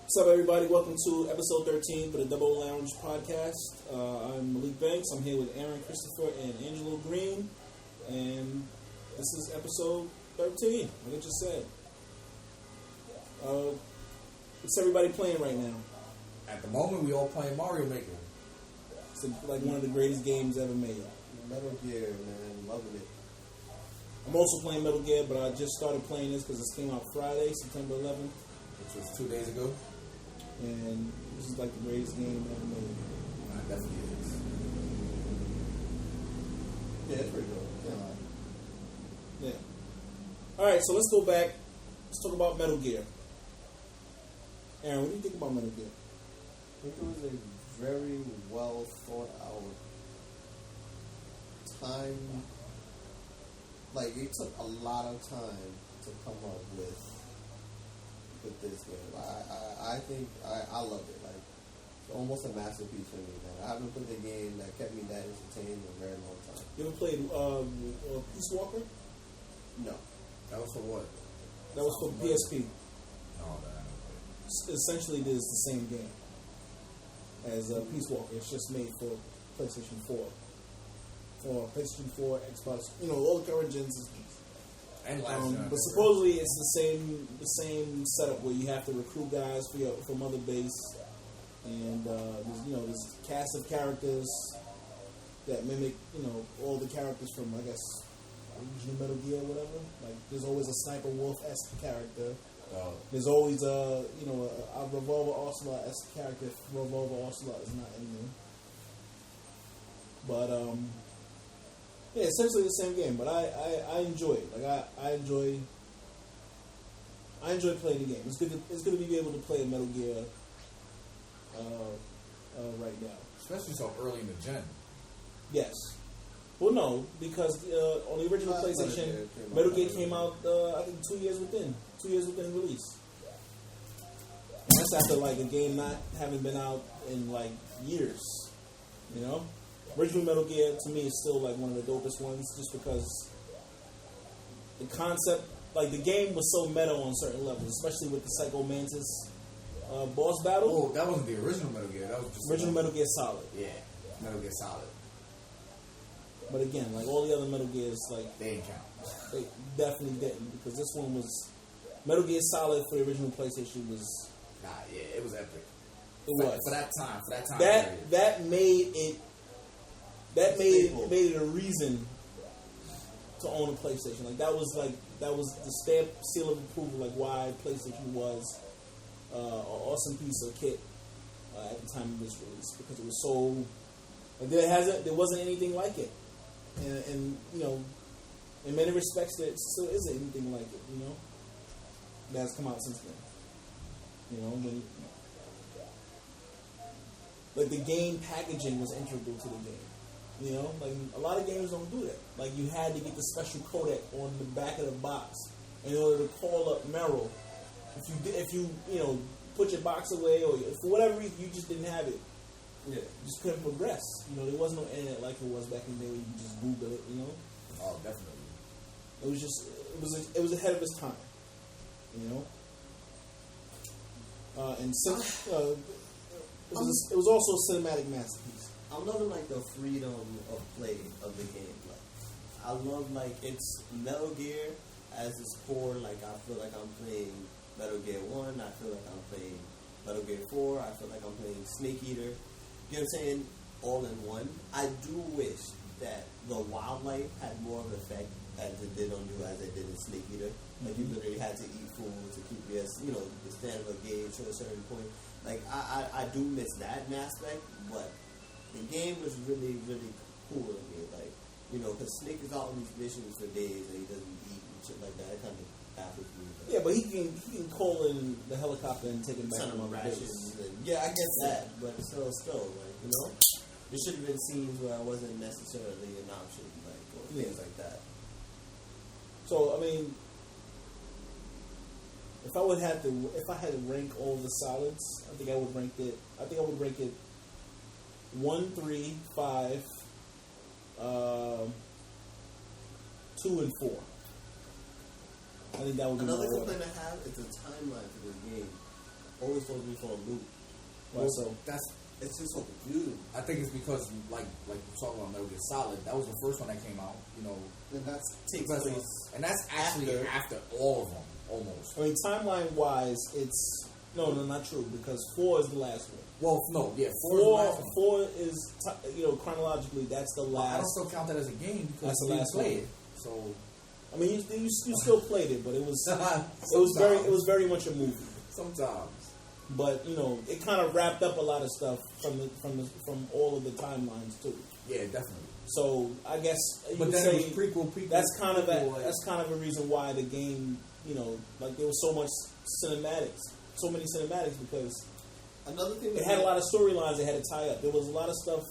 What's up, everybody? Welcome to episode 13 for the 00Lounge podcast. I'm Malik Banks. I'm here with Aaron Christopher and Angelo Green. And this is episode 13, like I just said. What's everybody playing right now? At the moment, we all playing Mario Maker. It's like one of the greatest games ever made. Metal Gear, man. Loving it. I'm also playing Metal Gear, but I just started playing this because this came out Friday, September 11th. Which was 2 days ago. And this is like the greatest game ever made. It definitely is. Yeah, it's pretty good. Yeah. Alright, so let's go back. Let's talk about Metal Gear. Aaron, what do you think about Metal Gear? I think it was a very well thought out time. Like, it took a lot of time to come up with this game. I think I loved it. Like, it's almost a masterpiece for me, man. I haven't played a game that kept me that entertained in a very long time. You ever played Peace Walker? No. That was for what? That was for PSP. No, that I don't play. Essentially, it is the same game as Peace Walker. It's just made for PlayStation 4. Or PlayStation 4, Xbox, all the current gens. And last but supposedly it's the same setup where you have to recruit guys from other base, and there's cast of characters that mimic all the characters from, I guess, original Metal Gear or whatever. Like, there's always a Sniper Wolf-esque character. There's always a Revolver Ocelot-esque character if Revolver Ocelot is not in there. But yeah, essentially the same game, but I enjoy it. Like I enjoy playing the game. It's good to be able to play a Metal Gear right now, especially so early in the gen. Yes. Well, no, because on the original PlayStation, Metal Gear came out I think 2 years within release. And that's after like a game not having been out in like years, Original Metal Gear, to me, is still like one of the dopest ones, just because the concept, like the game was so meta on certain levels, especially with the Psycho Mantis boss battle. Oh, that wasn't the original Metal Gear. That was just original Metal Gear Solid. Yeah, Metal Gear Solid. But again, like all the other Metal Gears, like they didn't count. They definitely didn't, because this one was Metal Gear Solid for the original PlayStation was. Nah, yeah, it was epic. It was for that time. That made it. That made it a reason to own a PlayStation. Like that was the stamp seal of approval. Like why PlayStation was an awesome piece of kit at the time of this release, because it was so. Like there wasn't anything like it, and in many respects there still isn't anything like it. That's come out since then. When like the game packaging was integral to the game. Like a lot of games don't do that. Like you had to get the special codec on the back of the box in order to call up Merrill. If you put your box away, or for whatever reason you just didn't have it, you just couldn't progress. There wasn't no internet like it was back in the day where you could just Google it. Oh, definitely. It was ahead of its time. And since it was also a cinematic masterpiece. I'm loving like the freedom of play of the game. Like, I love like it's Metal Gear as its core. Like I feel like I'm playing Metal Gear 1. I feel like I'm playing Metal Gear 4. I feel like I'm playing Snake Eater. You know what I'm saying? All in one. I do wish that the wildlife had more of an effect as it did on you as it did in Snake Eater. Like you literally had to eat food to keep your the standard of gauge to a certain point. Like I do miss that aspect, but the game was really, really cool to me. Like, because Snake is out on these missions for days and he doesn't eat and shit like that. It kind of baffles me. Yeah, but he can call in the helicopter and take him back. Send him on rations. Yeah, I guess that. But still, like, there should have been scenes where I wasn't necessarily an option, like, or things like that. So, I mean, if I had to rank all the solids, I think I would rank it 1, 3, 5, 2, and 4. I think that would be another my order. complaint I have is the timeline for this game. always throws me for a loop. Right, so It's just so confusing. I think it's because like we're talking about Metal Gear Solid. That was the first one that came out. You know, And that takes Because- place. and that's actually after all of them almost. I mean, timeline wise, it's no, not true because 4 is the last one. Well, no, yeah, 4 is the last one. 4 is chronologically that's the I don't last. still count that as a game because That's the we last played one. it. So I mean, you still played it, but it was Sometimes. it was very much a movie. sometimes. But it kind of wrapped up a lot of stuff from all of the timelines too. Yeah, definitely. So I guess you But could then say it was prequel. that's kind of prequel, that's kind of a reason why the game, like there was so much cinematics, so many cinematics because Another thing it had a lot of storylines they had to tie up. There was a lot of stuff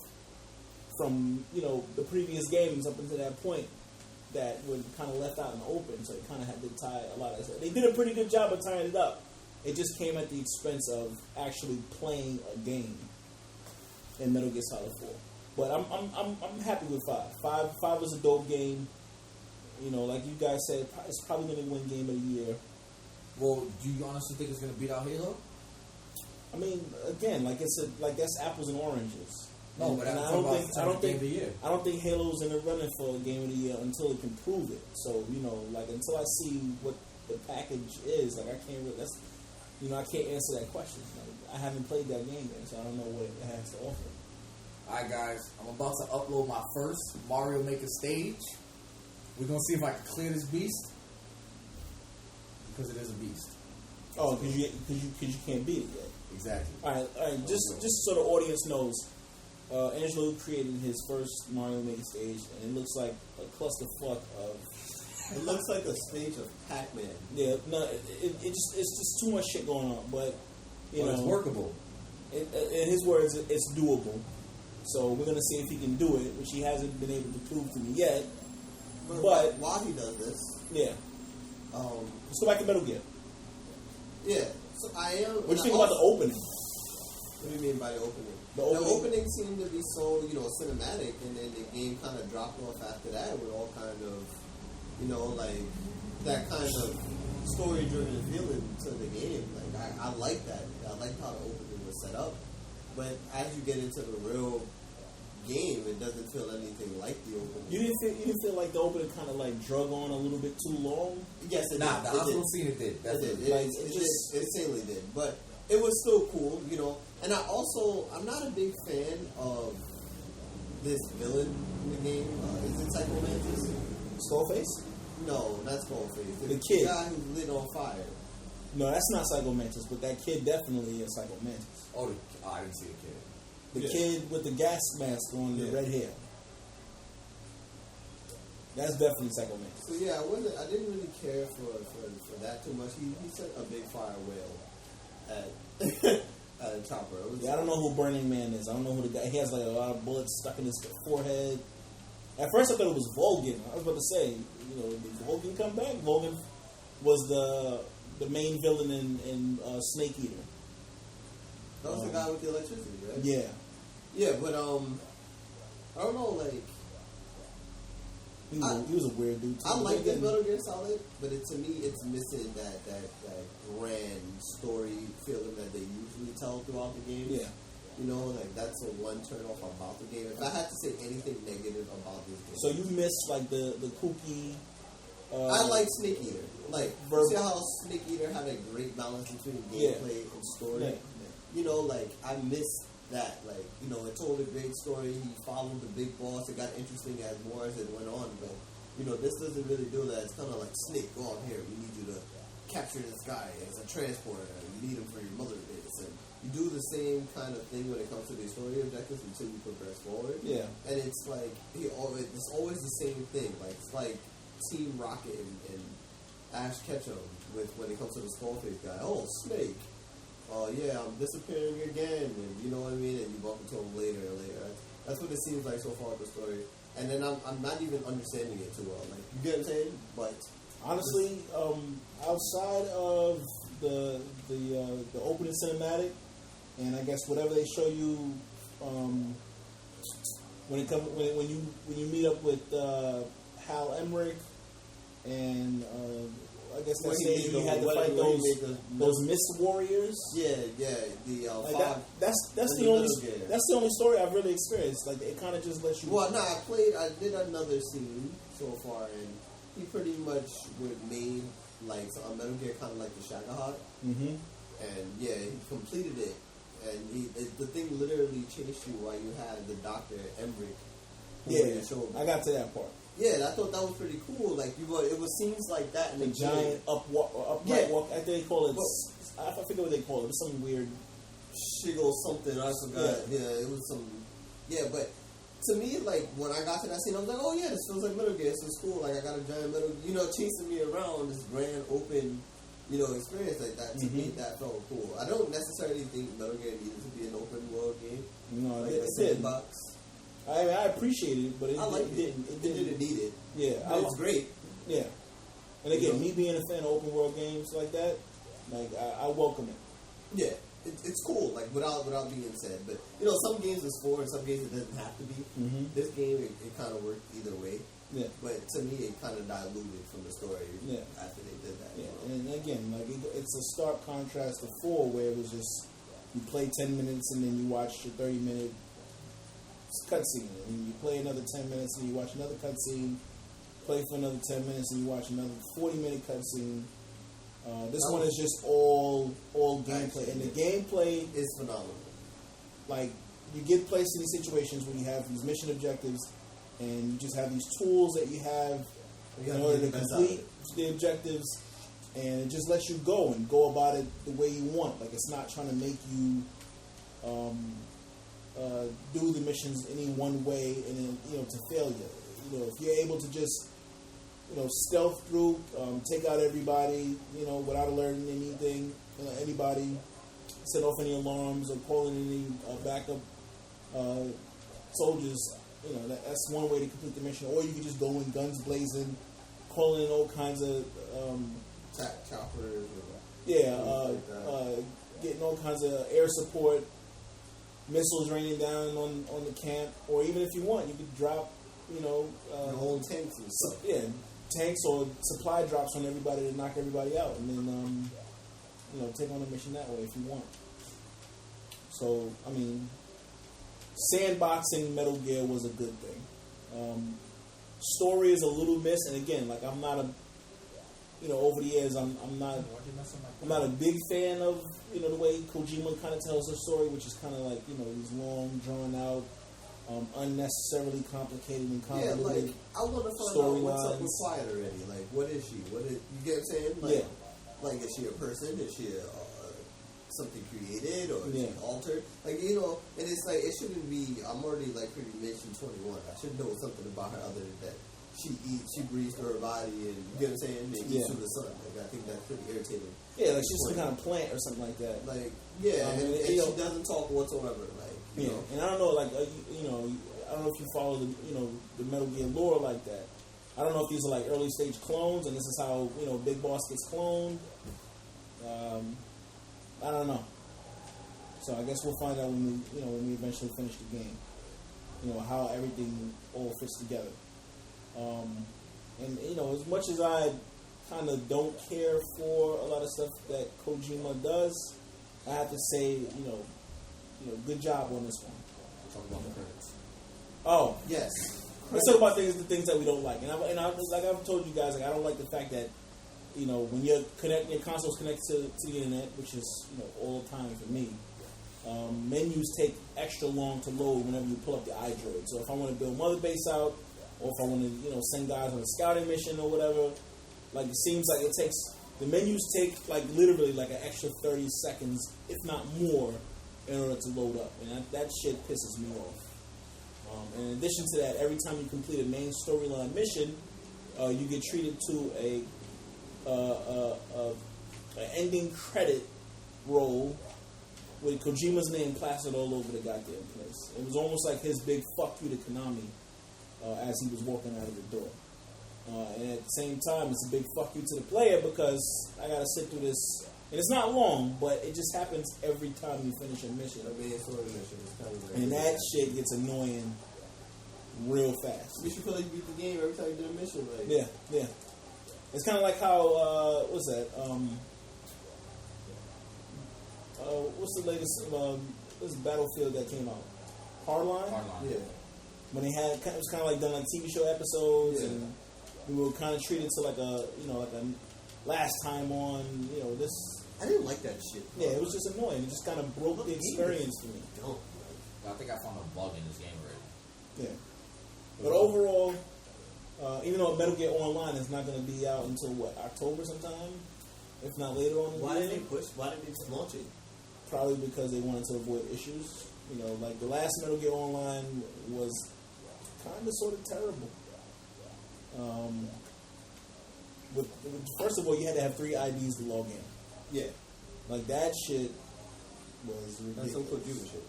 from the previous games up until that point that were kind of left out in the open, so it kind of had to tie a lot of stuff. They did a pretty good job of tying it up. It just came at the expense of actually playing a game in Metal Gear Solid 4. But I'm happy with 5. 5 was a dope game. Like you guys said, it's probably going to win Game of the Year. Well, do you honestly think it's gonna beat out Halo? I mean, again, that's apples and oranges. No, but I don't think Game of the Year. I don't think Halo's in the running for Game of the Year until it can prove it. So until I see what the package is, I can't really. I can't answer that question. I haven't played that game yet, so I don't know what it has to offer. Alright guys, I'm about to upload my first Mario Maker stage. We're gonna see if I can clear this beast. Because it is a beast. Oh, because you can't beat it yet. Exactly. All right. Just so the audience knows, Angelo created his first Mario Maker stage, and it looks like a clusterfuck of. It looks like a stage of Pac-Man. Yeah, no, it's just too much shit going on, but It's workable. In his words, it's doable. So we're gonna see if he can do it, which he hasn't been able to prove to me yet. But while he does this, yeah, let's go back to Metal Gear. Yeah, so I am. What do you think about the opening? What do you mean by the opening? The opening seemed to be so cinematic, and then the game kind of dropped off after that with all kind of like that kind of story-driven feeling to the game. Like I like that. I like how the opening was set up, but as you get into the real game, it doesn't feel anything like the opening. You didn't feel like the opening kind of like drug on a little bit too long? Yes, it did. The hospital scene it did. It insanely did. But it was still cool, And I'm not a big fan of this villain in the game. Is it Psycho Mantis? Skullface? No, not Skullface. The kid. The guy who lit on fire. No, that's not Psycho Mantis, but that kid definitely is Psycho Mantis. Oh, I didn't see the kid. The kid with the gas mask on, the red hair. That's definitely Psycho Mantis. So yeah, I didn't really care for that too much. He sent a big fire whale at a chopper. I don't know who Burning Man is. I don't know who the guy. He has like a lot of bullets stuck in his forehead. At first, I thought it was Volgin. I was about to say, did Volgin come back? Volgin was the main villain in Snake Eater. That was the guy with the electricity, right? Yeah. Yeah, but I don't know, like he was a weird dude too. I like this Metal Gear Solid, but to me it's missing that grand story feeling that they usually tell throughout the game. Yeah. Like that's the one turn off about the game. If I had to say anything negative about this game. So you miss like the kooky I like Snake Eater. Like see how Snake Eater had a great balance between gameplay and story. Yeah. Like I miss that. Like it told a great story. He followed the big boss. It got interesting as it went on. But this doesn't really do that. It's kind of like Snake. Go on here. We need you to capture this guy as a transporter. You need him for your mother base. And you do the same kind of thing when it comes to the story objectives until you progress forward. Yeah. And it's like it's always the same thing. Like it's like Team Rocket and Ash Ketchum with when it comes to the Skullface guy. Oh, Snake. Oh yeah, I'm disappearing again, and you know what I mean. And you bump into him later and later. That's what it seems like so far with the story. And then I'm not even understanding it too well. Like you get what I'm saying? But honestly, outside of the opening cinematic, and I guess whatever they show you when you meet up with Hal Emmerich and I guess When that he stage made you the- had to when fight he made those Mist Warriors. Yeah, the Like five. that's the the only Metal Gear. that's the only story I've really experienced. Like it kind of just lets you. Well, no, I did another scene so far, and he pretty much made like a Metal Gear kind of like the Shagahawk. Mm-hmm. And yeah, he completed it, and the thing literally chased you while you had the Dr. Emmerich. Yeah, I got to that part. Yeah, I thought that was pretty cool. Like it was scenes like that in The the giant upright walk. I think they call it. Well, I forget what they call it. It was something weird. Shiggle something. I forgot. Yeah, it was some. Yeah, but to me, like when I got to that scene, I was like, oh yeah, this feels like Metal Gear. This is cool. Like I got a giant metal, chasing me around this grand open, experience like that. To me, that felt cool. I don't necessarily think Metal Gear needed to be an open world game. No, like it a did. sandbox. I mean, I appreciated it, but it didn't. It didn't need it. Yeah, It's great. Yeah, and again, me being a fan of open world games like that, like I welcome it. Yeah, it's cool. Like without being said, but some games it's for, and some games it doesn't have to be. Mm-hmm. This game it kind of worked either way. Yeah, but to me it kind of diluted from the story. Yeah. After they did that. Yeah, and again, like it's a stark contrast to 4, where it was just you play 10 minutes and then you watch a 30-minute cutscene, and you play another 10 minutes and you watch another cutscene, play for another 10 minutes and you watch another 40-minute cutscene. This one is just all gameplay, and the gameplay is phenomenal. Like you get placed in these situations where you have these mission objectives, and you just have these tools that you have in order to complete the objectives, and it just lets you go about it the way you want. Like it's not trying to make you do the missions any one way and then to failure. If you're able to just stealth through, take out everybody, without alerting anything, anybody, set off any alarms or calling any backup soldiers. That's one way to complete the mission. Or you can just go in guns blazing, calling in all kinds of choppers. Getting all kinds of air support, missiles raining down on the camp, or even if you want, you could drop your whole tanks and stuff. Yeah, tanks or supply drops on everybody to knock everybody out, and then take on a mission that way if you want. So I mean, sandboxing Metal Gear was a good thing. Story is a little miss, and again, like I'm not a over the years I'm not a big fan of the way Kojima kind of tells the story, which is kind of like these long drawn out, unnecessarily complicated and convoluted. Yeah, like I want to find out what's up with Quiet already. Like, what is she? You get what I'm saying? Like, like is she a person? Is she something created or is she altered? Like and it's like it shouldn't be. I'm already like pretty mentioned 21. I should know something about her other than that. She eats, she breathes through her body, and you get what I'm saying? And eats through the sun. Like I think that's pretty irritating. Yeah, like she's some kind of plant or something like that. Like and she doesn't talk whatsoever. Like and I don't know, like I don't know if you follow the Metal Gear lore like that. I don't know if these are like early stage clones, and this is how Big Boss gets cloned. I don't know. So I guess we'll find out when we eventually finish the game. How everything all fits together. And as much as I kind of don't care for a lot of stuff that Kojima does, I have to say, good job on this one. Talk about the credits. Oh yes. Let's talk about the things that we don't like. And I like I've told you guys, like I don't like the fact that when your console's connected to the internet, which is all the time for me. Menus take extra long to load whenever you pull up the iDroid. So if I want to build Mother Base out, or if I want to send guys on a scouting mission or whatever, like it seems like the menus take like literally like an extra 30 seconds, if not more, in order to load up, and that shit pisses me off. And in addition to that, every time you complete a main storyline mission, you get treated to a ending credit roll with Kojima's name plastered all over the goddamn place. It was almost like his big fuck you to Konami as he was walking out of the door. And at the same time, it's a big fuck you to the player because I gotta sit through this. And it's not long, but it just happens every time you finish a mission. And that shit gets annoying real fast. You should feel like you beat the game every time you do a mission. Like. Yeah. It's kind of like how what's that? What's the latest? This Battlefield that came out? Hardline. Yeah. When they had, it was kind of like done like TV show episodes, and we were kind of treated to like a last time on this. I didn't like that shit. Yeah, it was just annoying. It just kind of broke the experience for me. I think I found a bug in this game already. Yeah, but overall, even though Metal Gear Online is not going to be out until October sometime, if not later on. Why did they push? Why did they just launch it? Probably because they wanted to avoid issues. Like the last Metal Gear Online was kind of sort of terrible. First of all, you had to have 3 IDs to log in. Yeah, like that shit was ridiculous. That's some computer shit.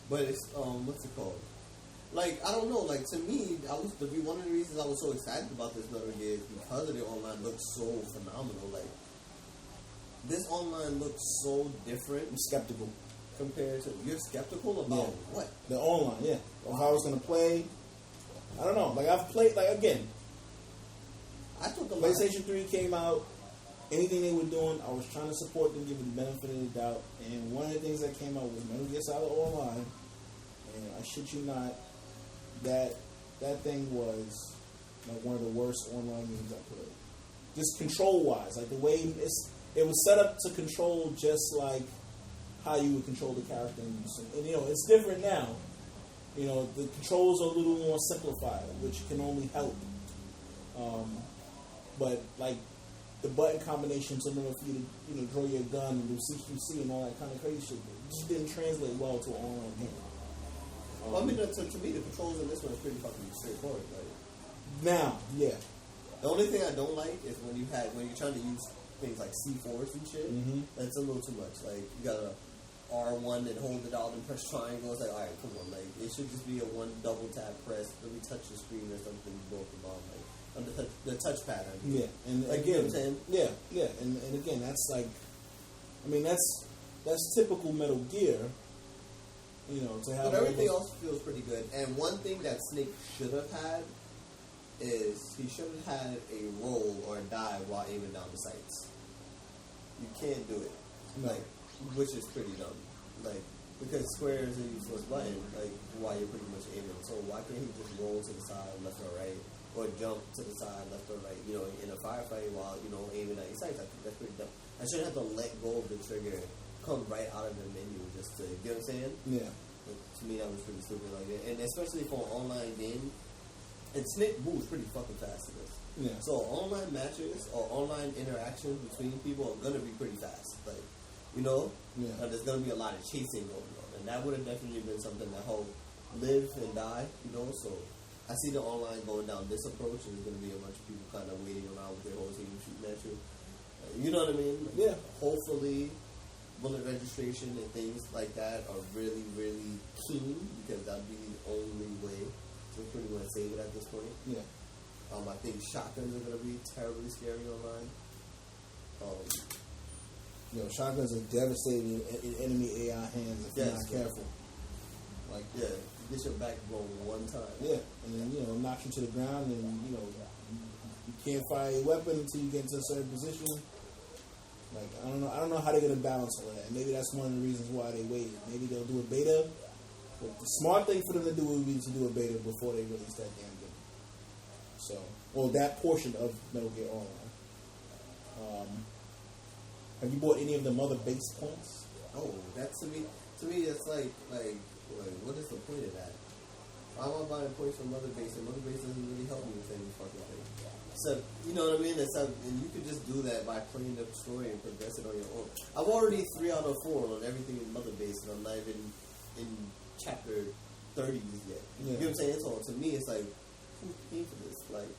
But it's what's it called? Like I don't know. Like to me, one of the reasons I was so excited about this Metal Gear is because of the online looks so phenomenal. Like this online looks so different. I'm skeptical compared to. You're skeptical about what? The online, yeah. Of how I was gonna play. I don't know. Like I've played. Like again, I thought the PlayStation 3 came out. Anything they were doing, I was trying to support them, give them the benefit of the doubt. And one of the things that came out was Metal Gear Solid Online. And I shit you not, that thing was like one of the worst online games I played. Just control-wise, like the way it was set up to control just like how you would control the character. And it's different now. The controls are a little more simplified, which can only help. But like the button combinations in order for you to draw your gun and do CQC and all that kind of crazy shit, it just didn't translate well to an online game. Well, I mean, to me, the controls in this one is pretty fucking straightforward. Like, now, yeah. The only thing I don't like is when you're trying to use things like C4s and shit. Mm-hmm. That's a little too much. Like you gotta R1 and hold it out and press triangle. It's like, all right, come on. Like it should just be a one double tap press. Let me touch the screen or something. Both the bomb. Like the touchpad. I mean. Yeah, and like, again, you know what I'm saying? yeah, and again, that's like, I mean, that's typical Metal Gear. To have. But everything else feels pretty good. And one thing that Snake should have had is he should have had a roll or a dive while aiming down the sights. You can't do it, which is pretty dumb. Like because square is a useless button, like while you're pretty much aiming. So why can't he just roll to the side, left or right, or jump to the side, left or right? In a firefight while aiming at your sights. I think that's pretty dumb. I shouldn't have to let go of the trigger, come right out of the menu just to. You know what I'm saying? Yeah. To me, that was pretty stupid like that. And especially for an online game, and Snake moves pretty fucking fast in this. Yeah. So online matches or online interactions between people are gonna be pretty fast. Like, Yeah. there's gonna be a lot of chasing going on, and that would have definitely been something that helped live and die. So I see the online going down this approach, and there's gonna be a bunch of people kind of waiting around with their whole team shooting at you. You know what I mean? Yeah. Hopefully, bullet registration and things like that are really, really keen, because that'd be the only way to pretty much save it at this point. Yeah. I think shotguns are gonna be terribly scary online. Shotguns are devastating in enemy AI hands if you're not careful. Like, yeah, you get your back blown one time. Yeah, and then knocks you to the ground, and you can't fire your weapon until you get into a certain position. Like, I don't know how they're gonna balance all that. Maybe that's one of the reasons why they waited. Maybe they'll do a beta. But the smart thing for them to do would be to do a beta before they release that damn game. So, or that portion of Metal Gear Online. Have you bought any of the other base points? Oh, that to me, it's like, what is the point of that? I'm not buying points from Mother Base, and Mother Base doesn't really help me with any fucking thing. So, you know what I mean? And you could just do that by playing the story and progress it on your own. I'm already 3 out of 4 on everything in Mother Base, and I'm not even in chapter 30 yet. You know what I'm saying? So to me, it's like, who paid for this? Like,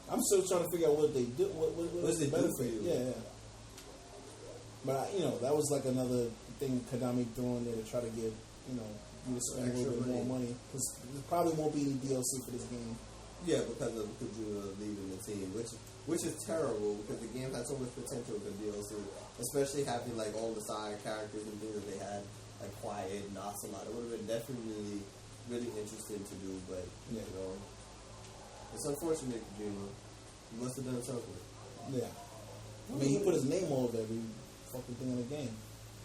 I'm still trying to figure out what they do. What's the benefit? Yeah. But that was like another thing Konami threw in there to try to get you to spend a little bit more money, because there probably won't be any DLC for this game. Yeah, because of Kojima leaving the team, which is terrible, because the game had so much potential for DLC, especially having like all the side characters and things that they had, like Quiet and Ocelot. It would have been definitely really interesting to do, but it's unfortunate, Kojima. You must have done something. Yeah. I mean, he put his name all over every fucking thing in the game.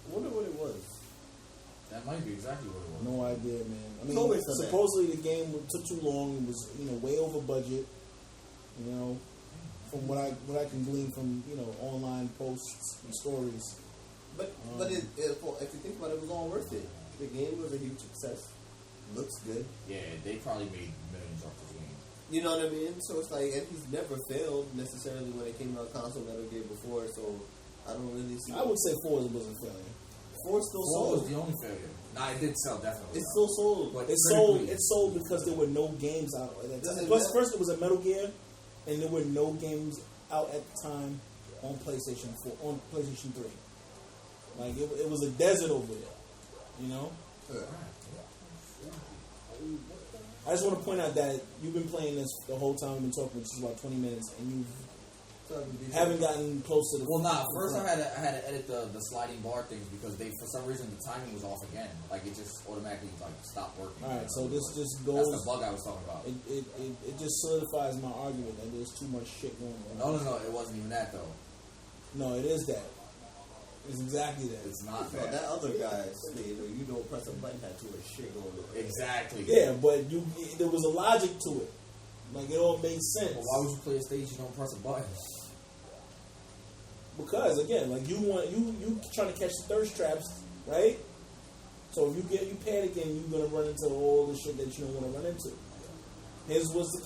I wonder what it was. That might be exactly what it was. No idea, man. I mean, always supposedly the game took too long. It was, way over budget. From what I can glean from, online posts and stories. But if you think about it, it was all worth it. The game was a huge success. Looks good. Yeah, they probably made millions off this game. You know what I mean? So it's like, and he's never failed necessarily when it came out console Metal Gear before. So I don't really see. I would say 4 was a failure. 4 still 4 sold. was the only failure. Nah, it did sell definitely. It still sold. But It sold because there were no games out at that time. Plus, first it was a Metal Gear, and there were no games out at the time on PlayStation 4, on PlayStation 3. Like it was a desert over there, Yeah. I just want to point out that you've been playing this the whole time we've been talking, which is about 20 minutes, and you haven't gotten close to the. Well, first I had to edit the sliding bar things because for some reason the timing was off again. Like it just automatically stopped working. All right, so this just goes. That's the bug I was talking about. It just solidifies my argument that there's too much shit going on. No, it wasn't even that though. No, it is that. It's exactly that. It's not Well, that. that other guy, you don't press a button, had too much shit going on. Exactly. Yeah, but there was a logic to it. Like it all made sense. Well, why would you play a stage you don't press a button? Because again, like you trying to catch the thirst traps, right? So if you panicking, you're gonna run into all the shit that you don't want to run into. His was a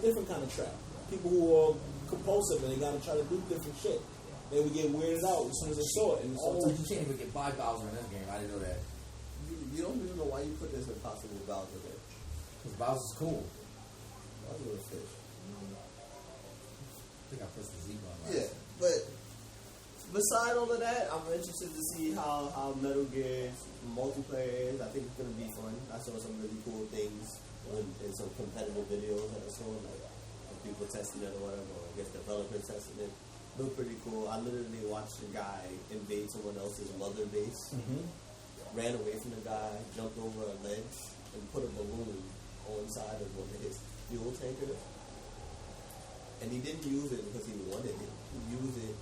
different kind of trap. People who are compulsive and they gotta try to do different shit. They would get weirded out as soon as they saw it. And you can't even get by Bowser in this game. I didn't know that. You don't even know why you put this impossible Bowser there. Because Bowser's cool. Bowser was fish. I think I pressed the Z button. Yeah, but beside all of that, I'm interested to see how Metal Gear's multiplayer is. I think it's going to be fun. I saw some really cool things in some competitive videos that I saw, like people testing it or whatever, or I guess developers testing it. Looked pretty cool. I literally watched a guy invade someone else's mother base, ran away from the guy, jumped over a ledge, and put a balloon on the side of one of his fuel tankers. And he didn't use it because he wanted it. He used it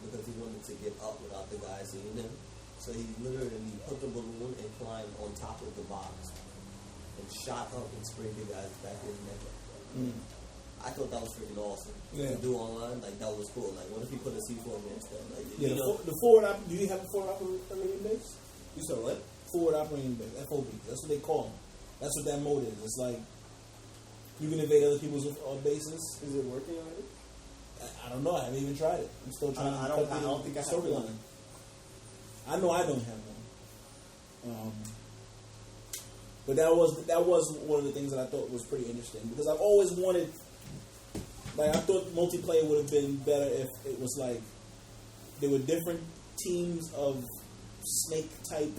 because he wanted to get up without the guy seeing him. So he literally put the balloon and climbed on top of the box and shot up and sprayed the guy's back in the neck. I thought that was freaking awesome to do online. Like that was cool. Like what if he put a C4 against that? Like the forward. Do you have a forward operating base? You saw what? Forward operating base. FOB. That's what they call them. That's what that mode is. It's like you can invade other people's bases. Is it working already? I don't know. I haven't even tried it. I'm still trying. I don't think I have one. I know I don't have one. But that was one of the things that I thought was pretty interesting because I've always wanted. Like I thought multiplayer would have been better if it was like there were different teams of snake type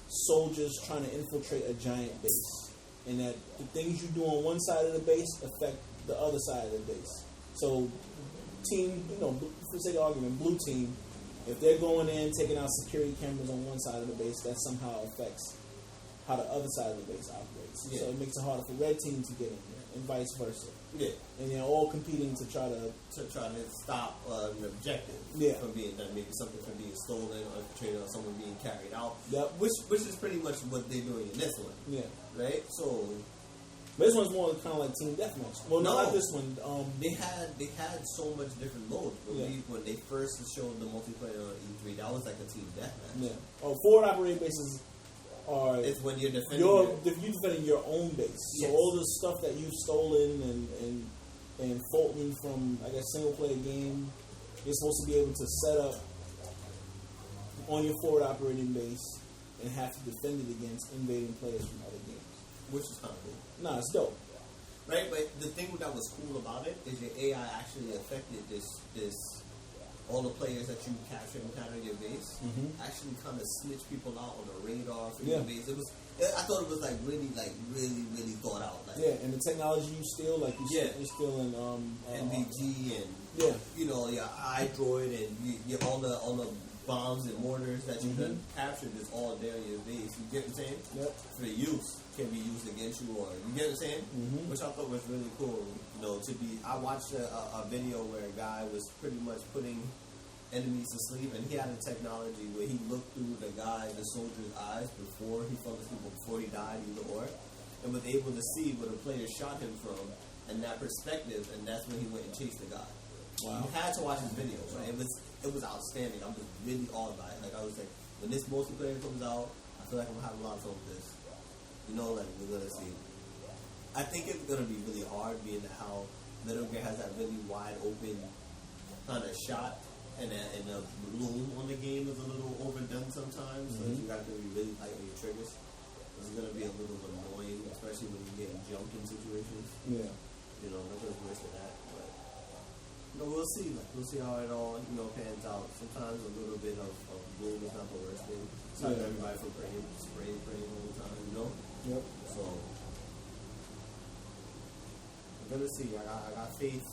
soldiers trying to infiltrate a giant base, and that the things you do on one side of the base affect the other side of the base. So, team, for sake of argument, blue team, if they're going in taking out security cameras on one side of the base, that somehow affects how the other side of the base operates. Yeah. So it makes it harder for red team to get in there, and vice versa. Yeah, and they're all competing to try to stop an objective from being done. Maybe something from being stolen or infiltrated or someone being carried out. Yep. Which is pretty much what they're doing in this one. Yeah. Right. So. But this one's more kind of like team deathmatch. Well, no, not this one. They had so much different modes. When they first showed the multiplayer on E3, that was like a team deathmatch. Yeah. Oh, forward operating bases. It's when you're defending. You're defending your own base. Yes. So all the stuff that you've stolen and Fulton from single player game, you're supposed to be able to set up on your forward operating base and have to defend it against invading players from other games, which is kind of cool. Nah, it's dope. Right, but the thing that was cool about it is your AI actually affected this all the players that you capture and encounter in your base actually kind of snitch people out on the radar for your base. I thought it was really thought out. Like, and the technology you steal, like you're stealing NVG and your iDroid and all the bombs and mortars that you can capture that's all there in your base. You get what I'm saying? Yep. For the use, can be used against you, or you get what I'm saying? Which I thought was really cool. You know, I watched a video where a guy was pretty much putting enemies to sleep, and he had a technology where he looked through the soldier's eyes before he fell asleep or before he died, either or, and was able to see where the player shot him from and that perspective, and that's when he went and chased the guy. Wow. You had to watch his video, right? It was outstanding. I'm just really awed by it. Like I was like, when this multiplayer comes out, I feel like I'm gonna have a lot of fun with this. You know, like we're gonna see. I think it's gonna be really hard, being how Metal Gear has that really wide open kind of shot, and the bloom on the game is a little overdone sometimes. So you got to be really tight on your triggers. This is gonna be a little annoying, especially when you get jumped in situations. Yeah. You know, nothing's worse than that. But you know, we'll see. Like, we'll see how it all pans out. Sometimes a little bit of bloom is not the worst thing. It's not everybody from spraying all the time. You know. Yep. So we're gonna see. I got faith.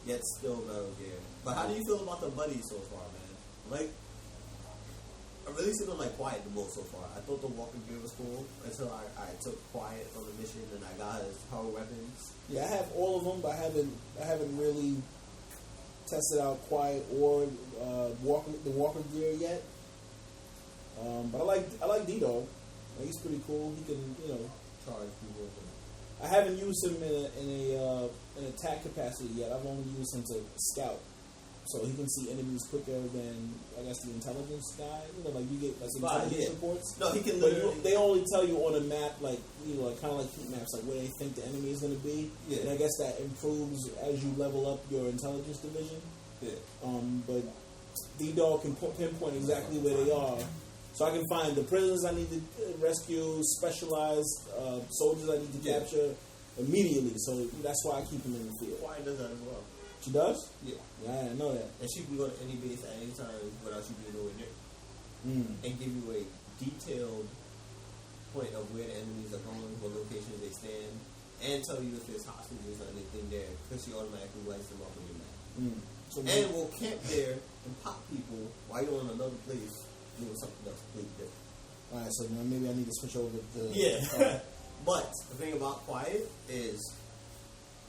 Yet still Metal Gear. But how do you feel about the buddies so far, man? Like, I really seem to like Quiet the most so far. I thought the Walker Gear was cool until I took Quiet on the mission and I got his power weapons. Yeah, I have all of them, but I haven't really tested out Quiet or the Walker Gear yet. But I like D-Dog. Like, he's pretty cool. He can charge people. I haven't used him in an attack capacity yet. I've only used him to scout, so he can see enemies quicker than I guess the intelligence guy. Like you get intelligence reports. No, he can. But they only tell you on a map, like kind of like heat maps, like where they think the enemy is going to be. Yeah. And I guess that improves as you level up your intelligence division. Yeah. But D-Dog can pinpoint exactly where they are. So I can find the prisoners I need to rescue, specialized soldiers I need to capture immediately. So that's why I keep them in the field. Quiet does that as well. She does? Yeah. Yeah, I didn't know that. And she can go to any base at any time without you being nowhere near. And give you a detailed point of where the enemies are going, what locations they stand, and tell you if there's hostages or anything there, because she automatically lights them up on your map. So and will camp there and pop people while you're in another place doing something else completely different. Alright, so now maybe I need to switch over to... Yeah. But the thing about Quiet is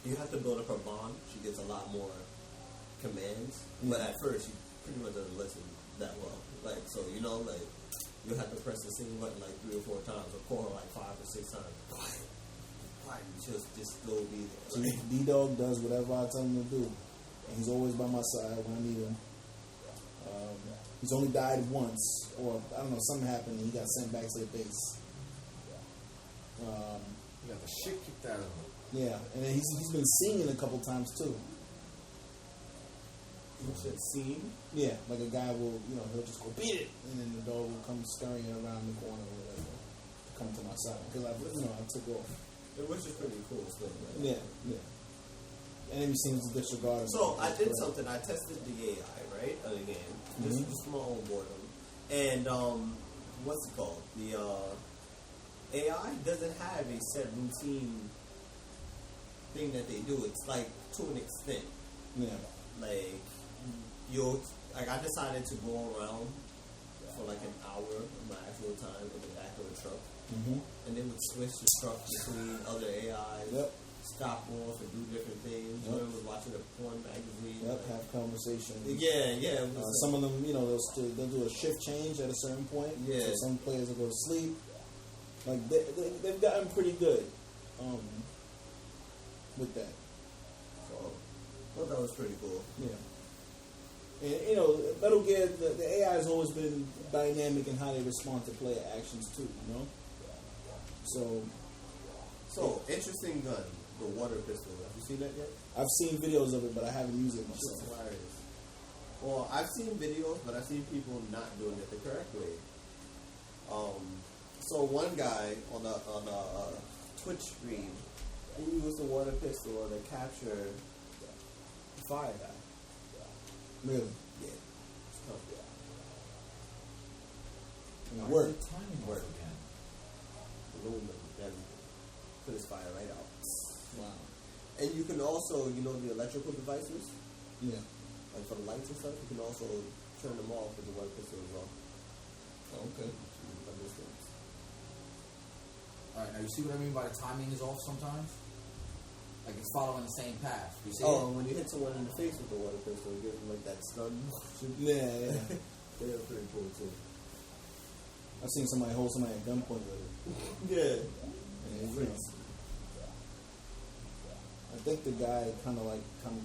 you have to build up her bond. She gets a lot more commands. But at first, she pretty much doesn't listen that well. Like, so, you have to press the same button like 3 or 4 times, or call her like 5 or 6 times. Quiet. Just go be there. So D-Dog does whatever I tell him to do. And he's always by my side when I need him. He's only died once, or I don't know, something happened and he got sent back to the base. He got the shit kicked out of him. Yeah, and then he's been singing a couple times too. You said seen? Yeah, like a guy will, he'll just go beat it, and then the dog will come scurrying around the corner or whatever to come to my side because I took off. Which is pretty cool still. Yeah. Right? Enemy seems to disregard him. So I did something. I tested the AI, right, of the game. Just for my own boredom. And what's it called? The AI doesn't have a set routine thing that they do. It's like to an extent. Yeah. Like I decided to go around for like an hour of my actual time in the back of the truck. And then would switch the truck between other AIs. Stop off and do different things. One was watching a porn magazine. Have conversations. Yeah. Some of them, they'll do a shift change at a certain point. Yeah. So some players will go to sleep. Like they've gotten pretty good with that. So I thought that was pretty cool. Yeah. And Metal Gear, the AI has always been dynamic in how they respond to player actions too. So interesting gun. The water pistol. Have you seen that yet? I've seen videos of it, but I haven't used it myself. It's hilarious. Well, I've seen videos, but I've seen people not doing it the correct way. So one guy on a Twitch stream, he used the water pistol to capture the fire guy. Really? Yeah. It's tough. And it worked. Timing work again. Aluminum. Then put his fire right out. Wow. And you can also, the electrical devices? Yeah. Like for the lights and stuff, you can also turn them off with the water pistol as well. Oh, okay. Alright, now you see what I mean by the timing is off sometimes? Like it's following the same path. You see Oh, when you hit someone in the face with the water pistol, it gives them like that stun. Yeah. They're pretty cool too. I've seen somebody hold somebody at gunpoint with it. Yeah. And, you know, I think the guy kind of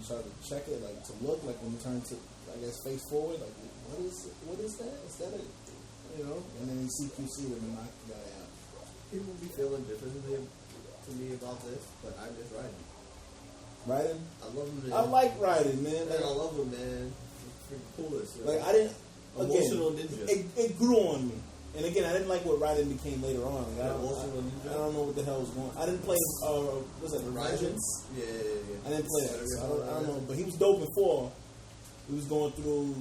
tried to check it, like to look, like when he turned to, I guess, face forward, like what is that? Is that it? You know? And then he CQC'd him and knocked the guy out. People be feeling differently to me about this, but I miss riding. Riding? I love him, man. I like riding, man. Man, I love him, man. It's pretty coolest. Like I didn't. Emotional Again, ninja. it grew on me. And again, I didn't like what riding became later on. Like, I don't know what the hell was going on. I didn't play, what's that, Vengeance? Yeah. I didn't play that. So I don't know. But he was dope before. He was going through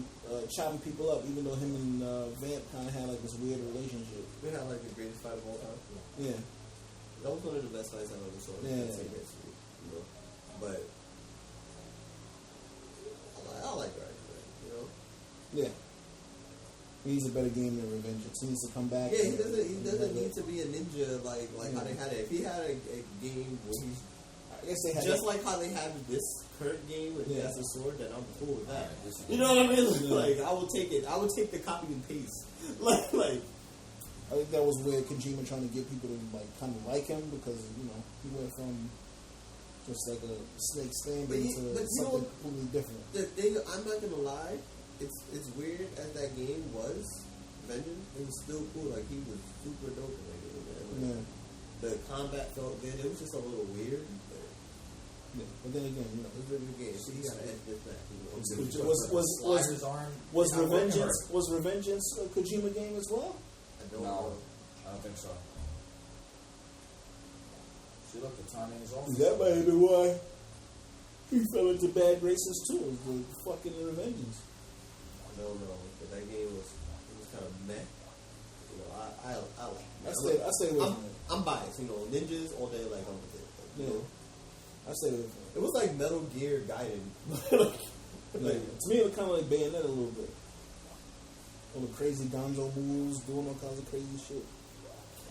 chopping people up, even though him and Vamp kind of had like this weird relationship. We had like the greatest fight of all time. Yeah. That was one of the best fights I ever saw. Yeah. You know? But I like riding, man, you know? Yeah. He's a better game than Revengeance. He needs to come back. Yeah, he doesn't need to be a ninja like how they had it. If he had a game where he's I guess they had just like how they have this current game where he has a sword, then I'm cool with that. Right, you know what I mean? Like I will take it. I would take the copy and paste. like I think that was where Kojima trying to get people to like kind of like him because he went from just like a snake standing to something completely different. The thing, I'm not gonna lie. It's weird as that game was, Vengeance, it was still cool. Like, he was super dope in that game, man. Like, the combat felt good. It was just a little weird. But then again, it was a really good game. So you gotta edit this back. Was Revengeance a Kojima game as well? I don't know. I don't think so. See, look, the timing is off. That might have been why he fell into bad graces too. The fucking Revengeance. No, but that game was kind of meh. You know, I like it. I say I'm biased. You know, ninjas all day. Like I'm with it. Like, yeah. I say it was like Metal Gear Gaiden. To me, it was kind of like Bayonetta a little bit. All the crazy gonzo moves, doing all kinds of crazy shit.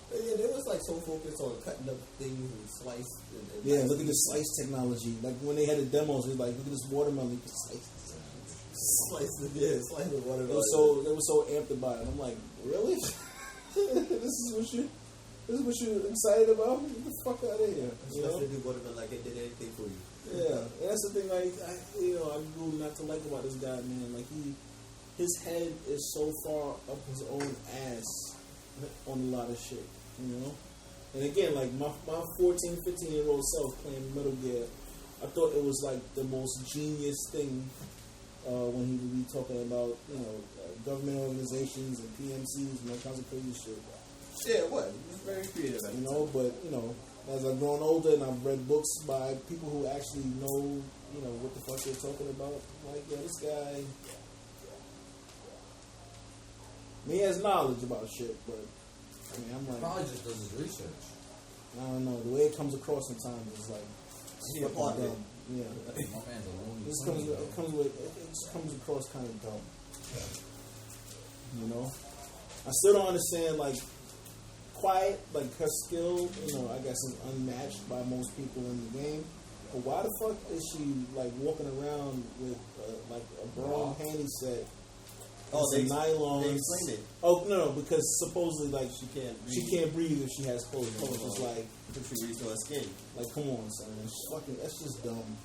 But yeah, they was like so focused on cutting up things and slice. And look at this slice technology. Like when they had the demos, they like, look at this watermelon. You can slice the watermelon. They were so amped about it. I'm like, really? This is what you're excited about? Get the fuck out of here. Especially if you watermelon like it did anything for you. Yeah, and that's the thing. Like I grew not to like about this guy, man. Like his head is so far up his own ass on a lot of shit, you know. And again, like my 14, 15-year-old self playing Metal Gear, I thought it was like the most genius thing when he would be talking about, government organizations and PMCs and all kinds of crazy shit. Yeah, it was. It was very creative. But as I've grown older and I've read books by people who actually know, what the fuck they're talking about, I'm like, yeah, this guy, he has knowledge about shit, but I'm like, probably just does his research. I don't know. The way it comes across sometimes is like, he a part of it. Yeah. My man's a loony. It just comes across kind of dumb. I still don't understand, like, Quiet, like, her skill, I guess is unmatched by most people in the game. But why the fuck is she, like, walking around with, like, a brown panty set? Nylon. They explained it. Oh, no, because supposedly, like, she can't breathe if she has clothes on. It's just like, if she breathes through her skin. Like, come on, son. That's just dumb.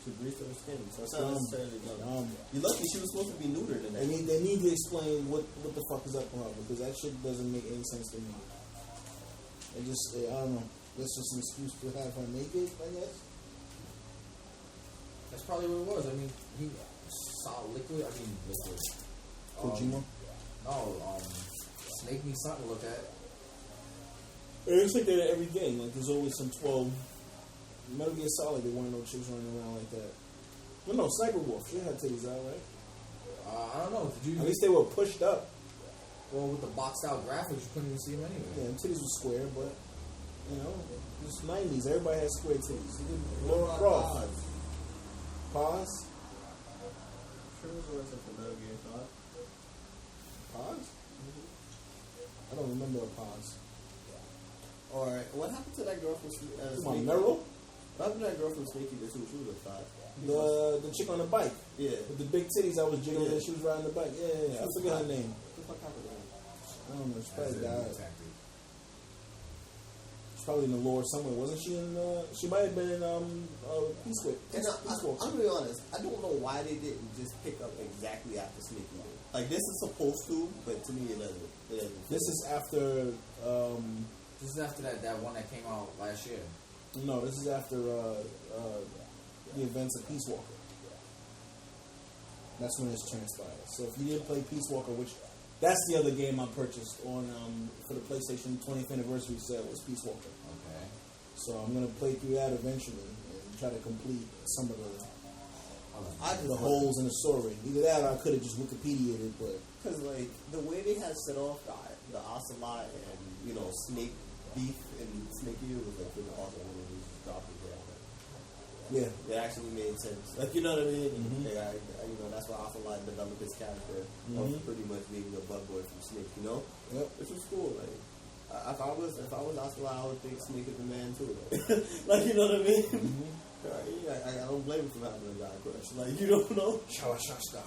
She breathes through her skin. So it's not necessarily dumb. You're lucky she was supposed to be neutered in that. They need to explain what the fuck is up with her, because that shit doesn't make any sense to me. I don't know. That's just an excuse to have her naked, I guess. That's probably what it was. I mean, he saw liquid. Kojima? Snake needs something to look at. It's like that at every game. Like, there's always some 12. Metal Gear Solid, there weren't no chicks running around like that. Well, no, Sniper Wolf. She had titties out, right? I don't know. At least they were pushed up. Well, with the boxed out graphics, you couldn't even see them anyway. Yeah, and titties were square, but, it's 90s. Everybody had square titties. Pause. Cartridge or is it for Metal Gear 5? Pause? I don't remember a pause. Or what happened to that girl from Come on, Snake? Meryl? What happened to that girl from Snake Eater too? She was a 5. The chick on the bike. Yeah. With the big titties I was jiggling and she was riding the bike. Yeah. I forget her name. What the fuck happened to her? I don't know. She probably died. Exactly. She's probably in the lore somewhere. Wasn't she in, she might have been in, Peace Walker. I'm gonna be honest. I don't know why they didn't just pick up exactly after Snake Eater. Like, this is supposed to, but to me it doesn't. This is after, This is after that one that came out last year. no, this is after, the events of Peace Walker. That's when it's transpired. So if you didn't play Peace Walker, which that's the other game I purchased on for the PlayStation 20th anniversary sale was Peace Walker. Okay. So I'm gonna play through that eventually and try to complete some of the holes in the story. Either that or I could have just Wikipedia'd it, but Because, like, the way they had set off the Ocelot and, you know, Snake beef and Snake Eater was, like, really awesome when they just dropped it there. yeah. It actually made sense. Like, you know what I mean? Mm-hmm. Like, you know, that's why Ocelot developed his character of pretty much being a bug boy from Snake, you know? Yep. Which was cool. Like, if I was Ocelot, I would think Snake is the man, too. Like, like, you know what I mean? Mm-hmm. I don't blame him for having a guy crush. Like, you don't know? Shawashasta.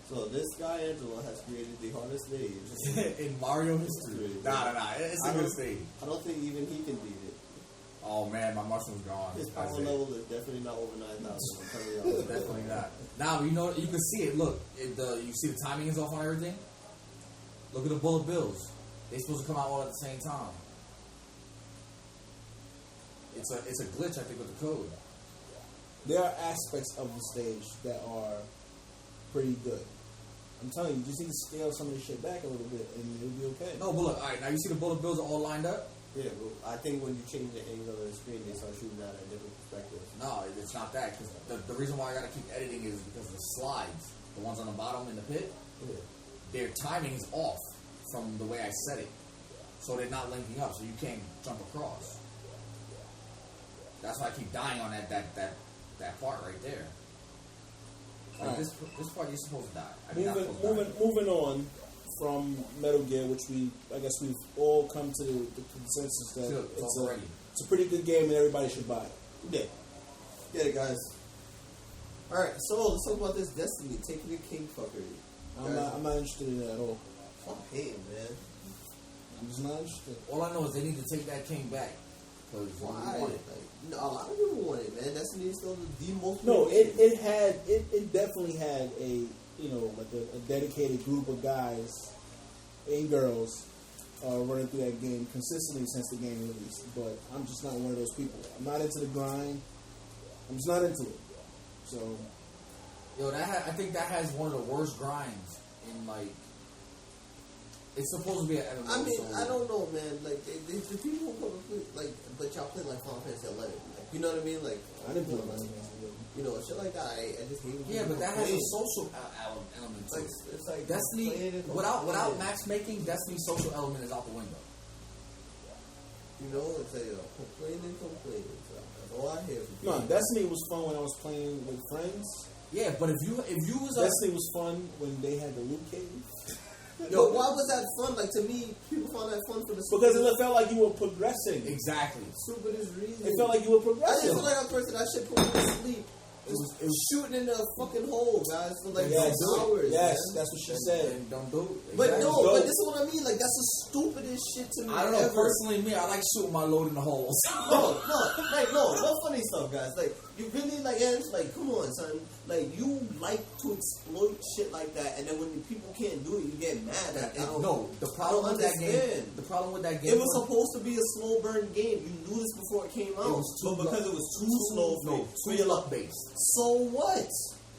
So this guy, Angelo, has created the hardest stage. In Mario history. Nah. It's a good stage. I don't think even he can beat it. Oh man, my mushroom's gone. His power That's it. level is definitely not over 9,000. I'm telling y'all. Definitely not. Now you know you can see it. Look, you see the timing is off on everything. Look at the bullet bills. They're supposed to come out all at the same time. It's a glitch, I think, with the code. There are aspects of the stage that are pretty good. I'm telling you, just need to scale some of this shit back a little bit, and it'll be okay. No, but look, all right. Now you see the bullet bills are all lined up. Yeah, but I think when you change the angle of the screen, they start shooting out at different perspectives. No, it's not that. Because the reason why I gotta keep editing is because the slides, the ones on the bottom in the pit, their timing is off from the way I set it, so they're not linking up, so you can't jump across. That's why I keep dying on that part right there. Like Right. this part you're supposed to die. I mean, not supposed to die. Moving on from Metal Gear, which I guess we've all come to the consensus that it's a pretty good game and everybody should buy it. Yeah. Get it, guys. Alright, so let's talk about this Destiny, taking the king fuckery. I'm not interested in that at all. Fuck hating, man. I'm just not interested. All I know is they need to take that king back. Because Why? Like, no, a lot of people want it, man. Destiny is still the most. No, it definitely had a a dedicated group of guys and girls running through that game consistently since the game released. But I'm just not one of those people. I'm not into the grind. I'm just not into it. So, yo, I think that has one of the worst grinds in like. It's supposed to be an MMO. I mean, I don't know, man. Like, the people who come and play, like, but y'all play like Final Fantasy 11. Like, you know what I mean? Like, I didn't play Final Fantasy 11. You know, shit like that. I just hate. Yeah, but that has a social element to it. It's like Destiny without matchmaking, Destiny's social element is out the window. You know, it's like complaining. So that's all I hear from No, people. Destiny was fun when I was playing with friends. Yeah, but if you was Destiny was fun when they had the loot cave. Yo, why was that fun? Like, to me, people found that fun for the Because it felt like you were progressing. exactly. stupidest reason. It felt like you were I just progressing. feel like a person that shit put me to sleep. It was Shooting in a fucking hole, guys, for like Yes, 6 hours. yes, man. that's what she said. and don't do it. But Exactly. no, but this is what I mean. Like, that's the stupidest shit to me. I don't know. Ever. Personally, me, I like shooting my load in the holes. No, funny stuff, guys. Like, you really like, and it's like, come on, son. Like, you like to exploit shit like that, and then when people can't do it, you get mad. Like, No, the problem with that game. understand. The problem with that game. It was supposed to be a slow burn game. You knew this before it came out. But because it was too slow for too luck based. So what?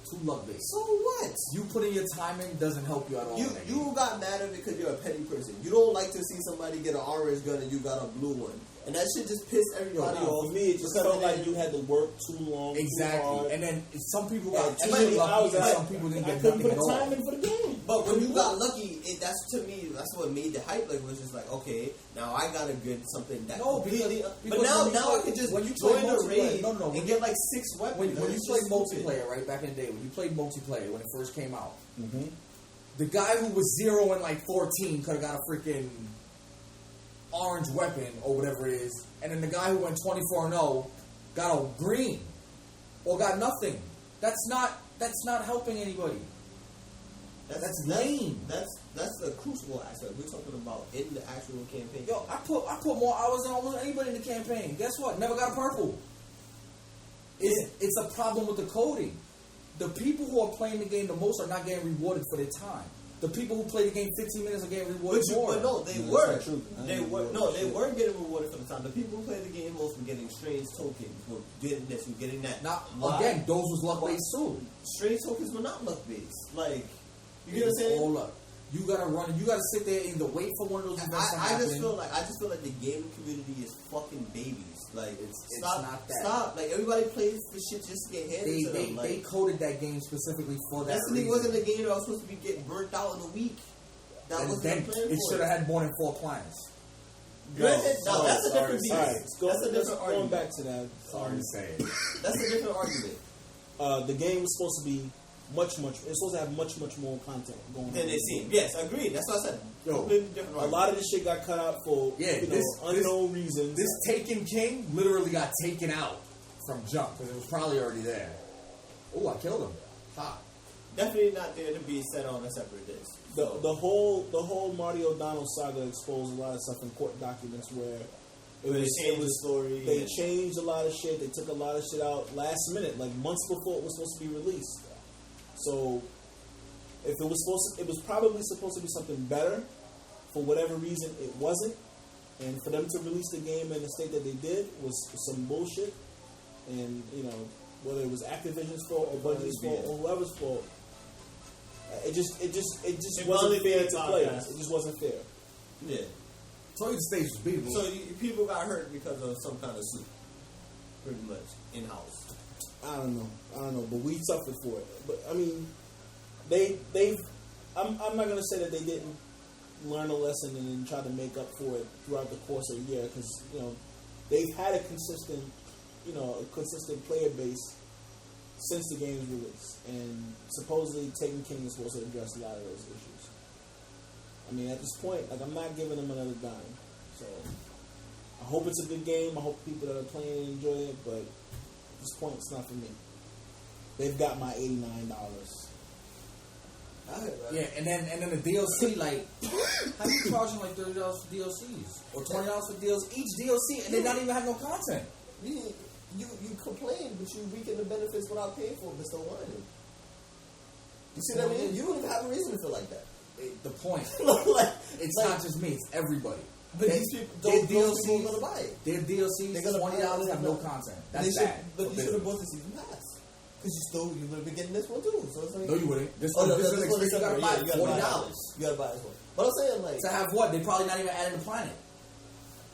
Too luck based. So what? You putting your time in doesn't help you at all. You got mad at it because you're a petty person. You don't like to see somebody get an orange gun and you got a blue one. And that shit just pissed everybody off. For me, it just felt like you had to work too long. Exactly. Too hard. And then some people got too many lucky hours and I- some people didn't I get couldn't nothing put at all. time in for the game. But when you got lucky, that's to me. That's what made the hype. Like, it was just like, okay, now I gotta get something that. No, completely. because Now I can just when you join play the raid no, and get like 6 weapons. When you played multiplayer, right back in the day, when you played multiplayer when it first came out, the guy who was 0 and like 14 could have got a freaking orange weapon or whatever it is, and then the guy who went 24-0 got a green or got nothing. That's not helping anybody. That's lame. That's the crucible aspect. We're talking about in the actual campaign. Yo, I put more hours than almost anybody in the campaign. Guess what? Never got a purple. It's a problem with the coding. The people who are playing the game the most are not getting rewarded for their time. The people who play the game 15 minutes are getting rewarded more. But no, they were. They weren't getting rewarded for the time. The people who play the game most were getting strange tokens, were getting this, were getting that. Now, again, those was luck based too. Strange tokens were not luck based. Like, you get what I'm saying? All luck. You gotta run. You gotta sit there and either wait for one of those events to happen. I just feel like the gaming community is fucking babies. Like, it's stop, not that. Stop. Like, everybody plays for shit just to get handed to them. They coded that game specifically for that Destiny reason. wasn't a game that was supposed to be getting burnt out in a week. That wasn't the plan for it. It should have had more than 4 clans. That's a different beast. Alright, That's a different going argument. back to that. Sorry to say it. That's a different argument. The game was supposed to be much. It's supposed to have much more content going on. Than it seemed. Yes, agreed. That's what I said. A lot of this shit got cut out for unknown reasons. This Taken King literally got taken out from jump because it was probably already there. Oh, I killed him. Ha. Definitely not there to be set on a separate disc. The whole Marty O'Donnell saga exposed a lot of stuff in court documents where They changed the story. They changed a lot of shit. They took a lot of shit out last minute, like months before it was supposed to be released. So if it was probably supposed to be something better. For whatever reason, it wasn't. And for them to release the game in the state that they did was some bullshit. And whether it was Activision's fault or Bungie's fault or whoever's fault, it just wasn't fair to players. It just wasn't fair. Yeah. So the stage was beatable. So people got hurt because of some kind of suit, pretty much in house. I don't know, but we suffered for it. But I mean, I'm not gonna say that they didn't learn a lesson and then try to make up for it throughout the course of the year because they've had a consistent player base since the game's release, and supposedly Taken King is supposed to address a lot of those issues. I mean, at this point, I'm not giving them another dime. So I hope it's a good game. I hope people that are playing enjoy it, but at this point, it's not for me. They've got my $89. Yeah, and then the DLC, like, how you charging like $30 for DLCs or $20 for DLC each DLC, and they not even have no content? You complain, but you weaken the benefits without paying for it, but still wanting it. You see what I mean? You don't even have a reason to feel like that. The point, it's like, not just me; it's everybody. But these people, those people are gonna buy it. Their DLCs, $20 have no content. That's bad. But you should have bought the season pass. Because you would have been getting this one too. So it's like, no, you wouldn't. This one is you gotta buy it. $40. You gotta buy this one. But I'm saying, like, to have what? They probably not even adding the planet.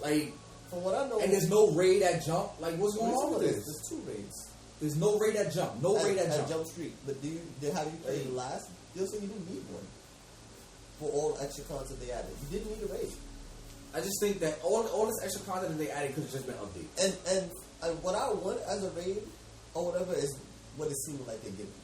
Like, from what I know, and there's no raid at jump. Like, what's going on with this? There's 2 raids. There's no raid at jump. No raid at jump. Jump Street. But have you played the last? You didn't need one for all extra content they added. You didn't need a raid. I just think that all this extra content that they added could have just been updated. And what I want as a raid or whatever is what it seems like they give you.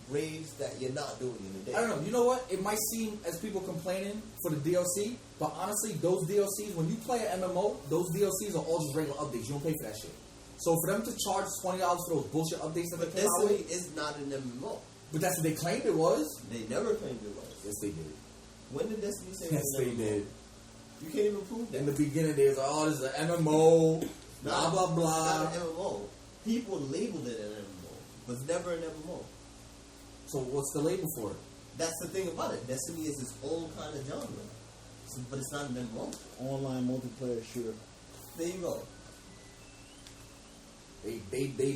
Raids that you're not doing in the day. I don't know. You know what? It might seem as people complaining for the DLC, but honestly, those DLCs, when you play an MMO, those DLCs are all just regular updates. You don't pay for that shit. So for them to charge $20 for those bullshit updates that they came out with, is not an MMO. But that's what they claimed it was. They never claimed it was. Yes, they did. When did Destiny say yes, it was they an MMO? did. You can't even prove that. In the beginning, they was like, oh, this is an MMO, blah, blah, blah. Not an MMO. People labeled it an MMO, but it's never an MMO. So what's the label for it? That's the thing about it. Destiny is its own kind of genre. But it's not an MMO. Online multiplayer shooter. There you go. They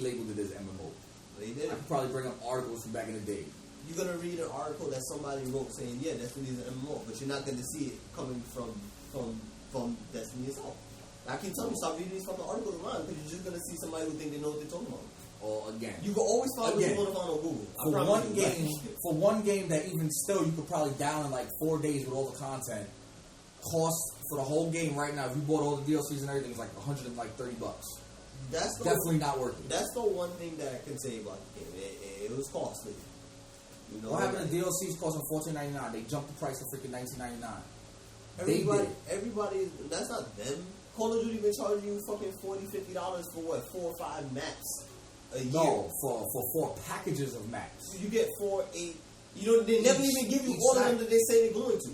labeled it as MMO. They did. I could probably bring up articles from back in the day. You're going to read an article that somebody wrote saying, yeah, Destiny is an MMO, but you're not going to see it coming from Destiny itself. I keep telling you, stop reading these fucking articles around because you're just going to see somebody who think they know what they're talking about. or again. You can always find what you want to find on Google. For one game that even still you could probably down in like 4 days with all the content. Cost for the whole game right now, if you bought all the DLCs and everything, it's like $130. That's definitely not worth it. That's the one thing that I can say about the game. It was costly. You know, what happened to DLCs costing $14.99? They jumped the price to freaking $19.99. Everybody, that's not them. Call of Duty been charging you fucking $40-$50 for what? 4 or 5 maps a year. No, for 4 packages of maps. You get 4, 8. They never even give you all of them that they say they're going to.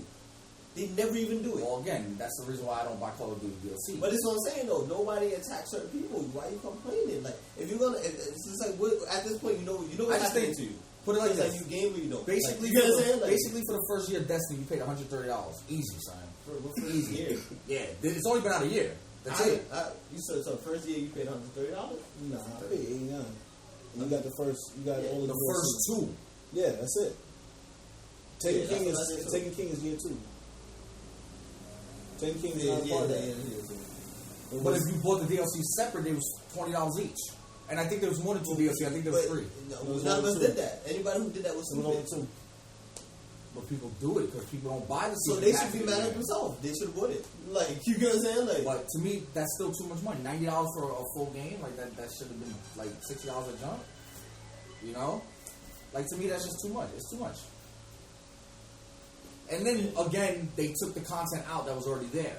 They never even do it. Well, again, that's the reason why I don't buy Call of Duty DLC. But it's what I'm saying though. Nobody attacks certain people. Why are you complaining? Like, if you're gonna, it's just like at this point, you know what's happening to you. Put it like this: you game or you don't. Basically, like, basically for the first year of Destiny, you paid $130. Easy, son. For easy year. Yeah, it's only been out a year. That's it. You said so. First year you paid $130. Nah, I paid $89. And you got the first. You got all the the first 2. Yeah, that's it. Taken King is year 2. Taken King is not part of that. But if you bought the DLC separate, it was $20 each. And I think there was more than 2 DLC. I think there was 3. None of us did that. Anybody who did that was stupid. 2. But people do it because people don't buy the season. So they should be mad at themselves. They should have bought it. Like, you get what I'm saying? Like, but to me, that's still too much money. $90 for a full game, like that should have been like $60 a jump. You know, like to me, that's just too much. It's too much. And then again, they took the content out that was already there.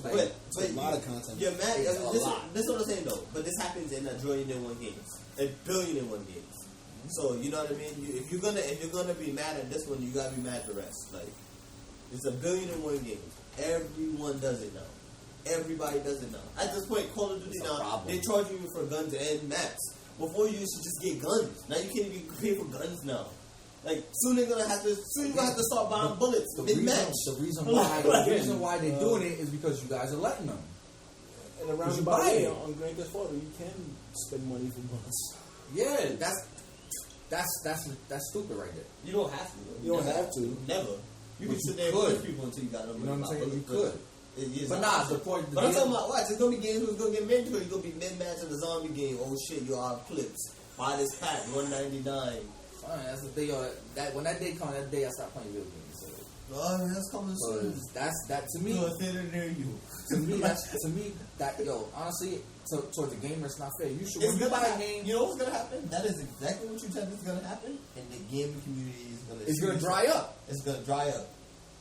Like, but a lot of content. You're mad. This is what I'm saying though. But this happens in 1,000,000,001 games, 1,000,000,001 games. So you know what I mean. If you're gonna be mad at this one, you gotta be mad at the rest. Like, it's 1,000,000,001 games. Everyone does it now. Everybody does it now. At this point, Call of Duty now they're charging you for guns and maps. Before you used to just get guns. Now you can't even pay for guns now. Like soon you're gonna have to start buying bullets. The reason why they're doing it is because you guys are letting them. And around about here on Grand Theft Auto, you can spend money for bullets. Yeah, that's stupid right there. You don't have to. You don't have to. Never. You can sit there and push people until you got them. You know what I'm saying? You could. But the point. But I'm talking about watch. It's gonna be games who's gonna get mandatory. It's gonna be mid-match in the zombie game. Oh shit, you all have clips. Buy this pack, $199. That's the day. When that day comes, that day I stop playing video games. So. That's coming soon. That to me. To a theater near you. To me, honestly, towards the gamer, it's not fair. You should. When you buy a game, you know what's gonna happen? That is exactly what you said is gonna happen, and the gaming community is gonna. It's gonna dry up. It's gonna dry up.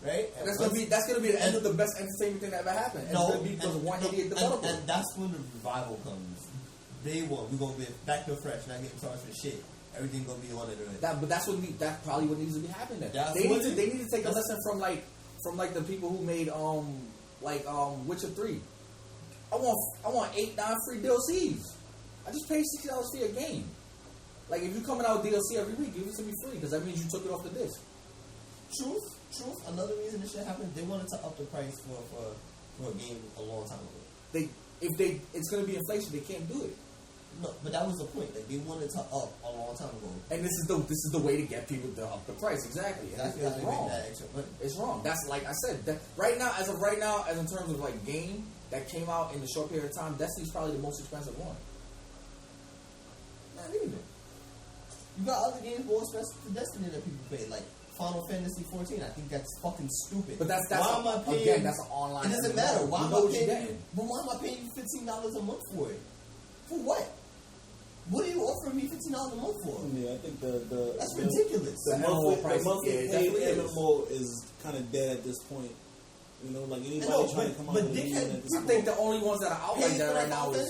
Right? And that's gonna be the end of the best entertainment thing that ever happened. And it's gonna be because of one idiot developer. And that's when the revival comes. Day one, we're gonna be back to fresh, not getting charged for shit. Everything gonna be on it already. But that's probably what needs to be happening. They need to take a lesson from the people who made Witcher 3. I want 8-9 free DLCs. I just paid $60 for your game. Like if you're coming out with DLC every week, give it to me free because that means you took it off the disc. Truth. Another reason this shit happened, they wanted to up the price for a game a long time ago. It's gonna be inflation. They can't do it. No, but that was the point. Like they wanted to up a long time ago. And this is the way to get people to up the price. Exactly. It's wrong. It's wrong. That's like I said. Right now, as in terms of like game that came out in the short period of time, Destiny's probably the most expensive one. Not even. You got other games more expensive than Destiny that people pay, like Final Fantasy 14. I think that's fucking stupid. But that's an online. It doesn't matter. Why am I paying $15 a month for it? For what? What are you offering me $15 a month for? Yeah, I think that's ridiculous. The monthly paid MMO is kind of dead at this point. You know, like anybody trying to come out with a game at this point. I think the only ones that are out like that right now is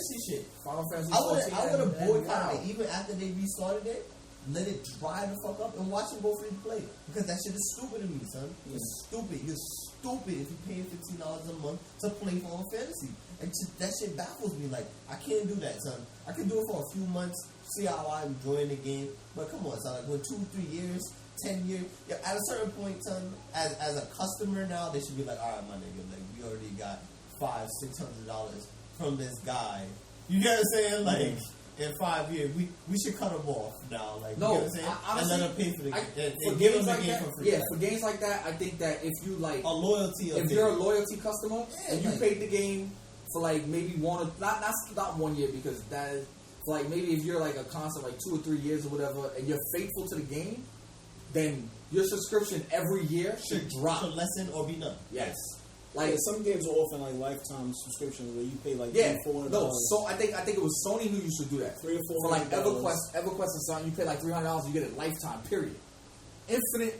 Final Fantasy 14. I would have boycotted it even after they restarted it. Let it dry the fuck up and watch them go free to play. Because that shit is stupid to me, son. It's stupid. You're stupid if you're paying $15 a month to play Final Fantasy. And that shit baffles me. Like, I can't do that, son. I can do it for a few months, see how I'm enjoying the game. But come on, son. Like, when 2-3 years, 10 years, at a certain point, son, as a customer now, they should be like, all right, my nigga, like, we already got $500-$600 from this guy. You get what I'm saying? Like, in 5 years, we should cut them off now. Like, no, you know what I'm saying? honestly, and let them pay for the game. For games like that, for games like that, I think that if you like a loyalty, if you're a loyalty customer and you paid the game for like maybe not 1 year because that is, like maybe if you're like a constant like 2 or 3 years or whatever, and you're faithful to the game, then your subscription every year should drop. Should lessen or be none. Yes. Like some games are offering like lifetime subscriptions where you pay like $400. No, so I think it was Sony who used to do that. $300 or $400 for like EverQuest or something. You pay like $300, you get it lifetime. Period. Infinite.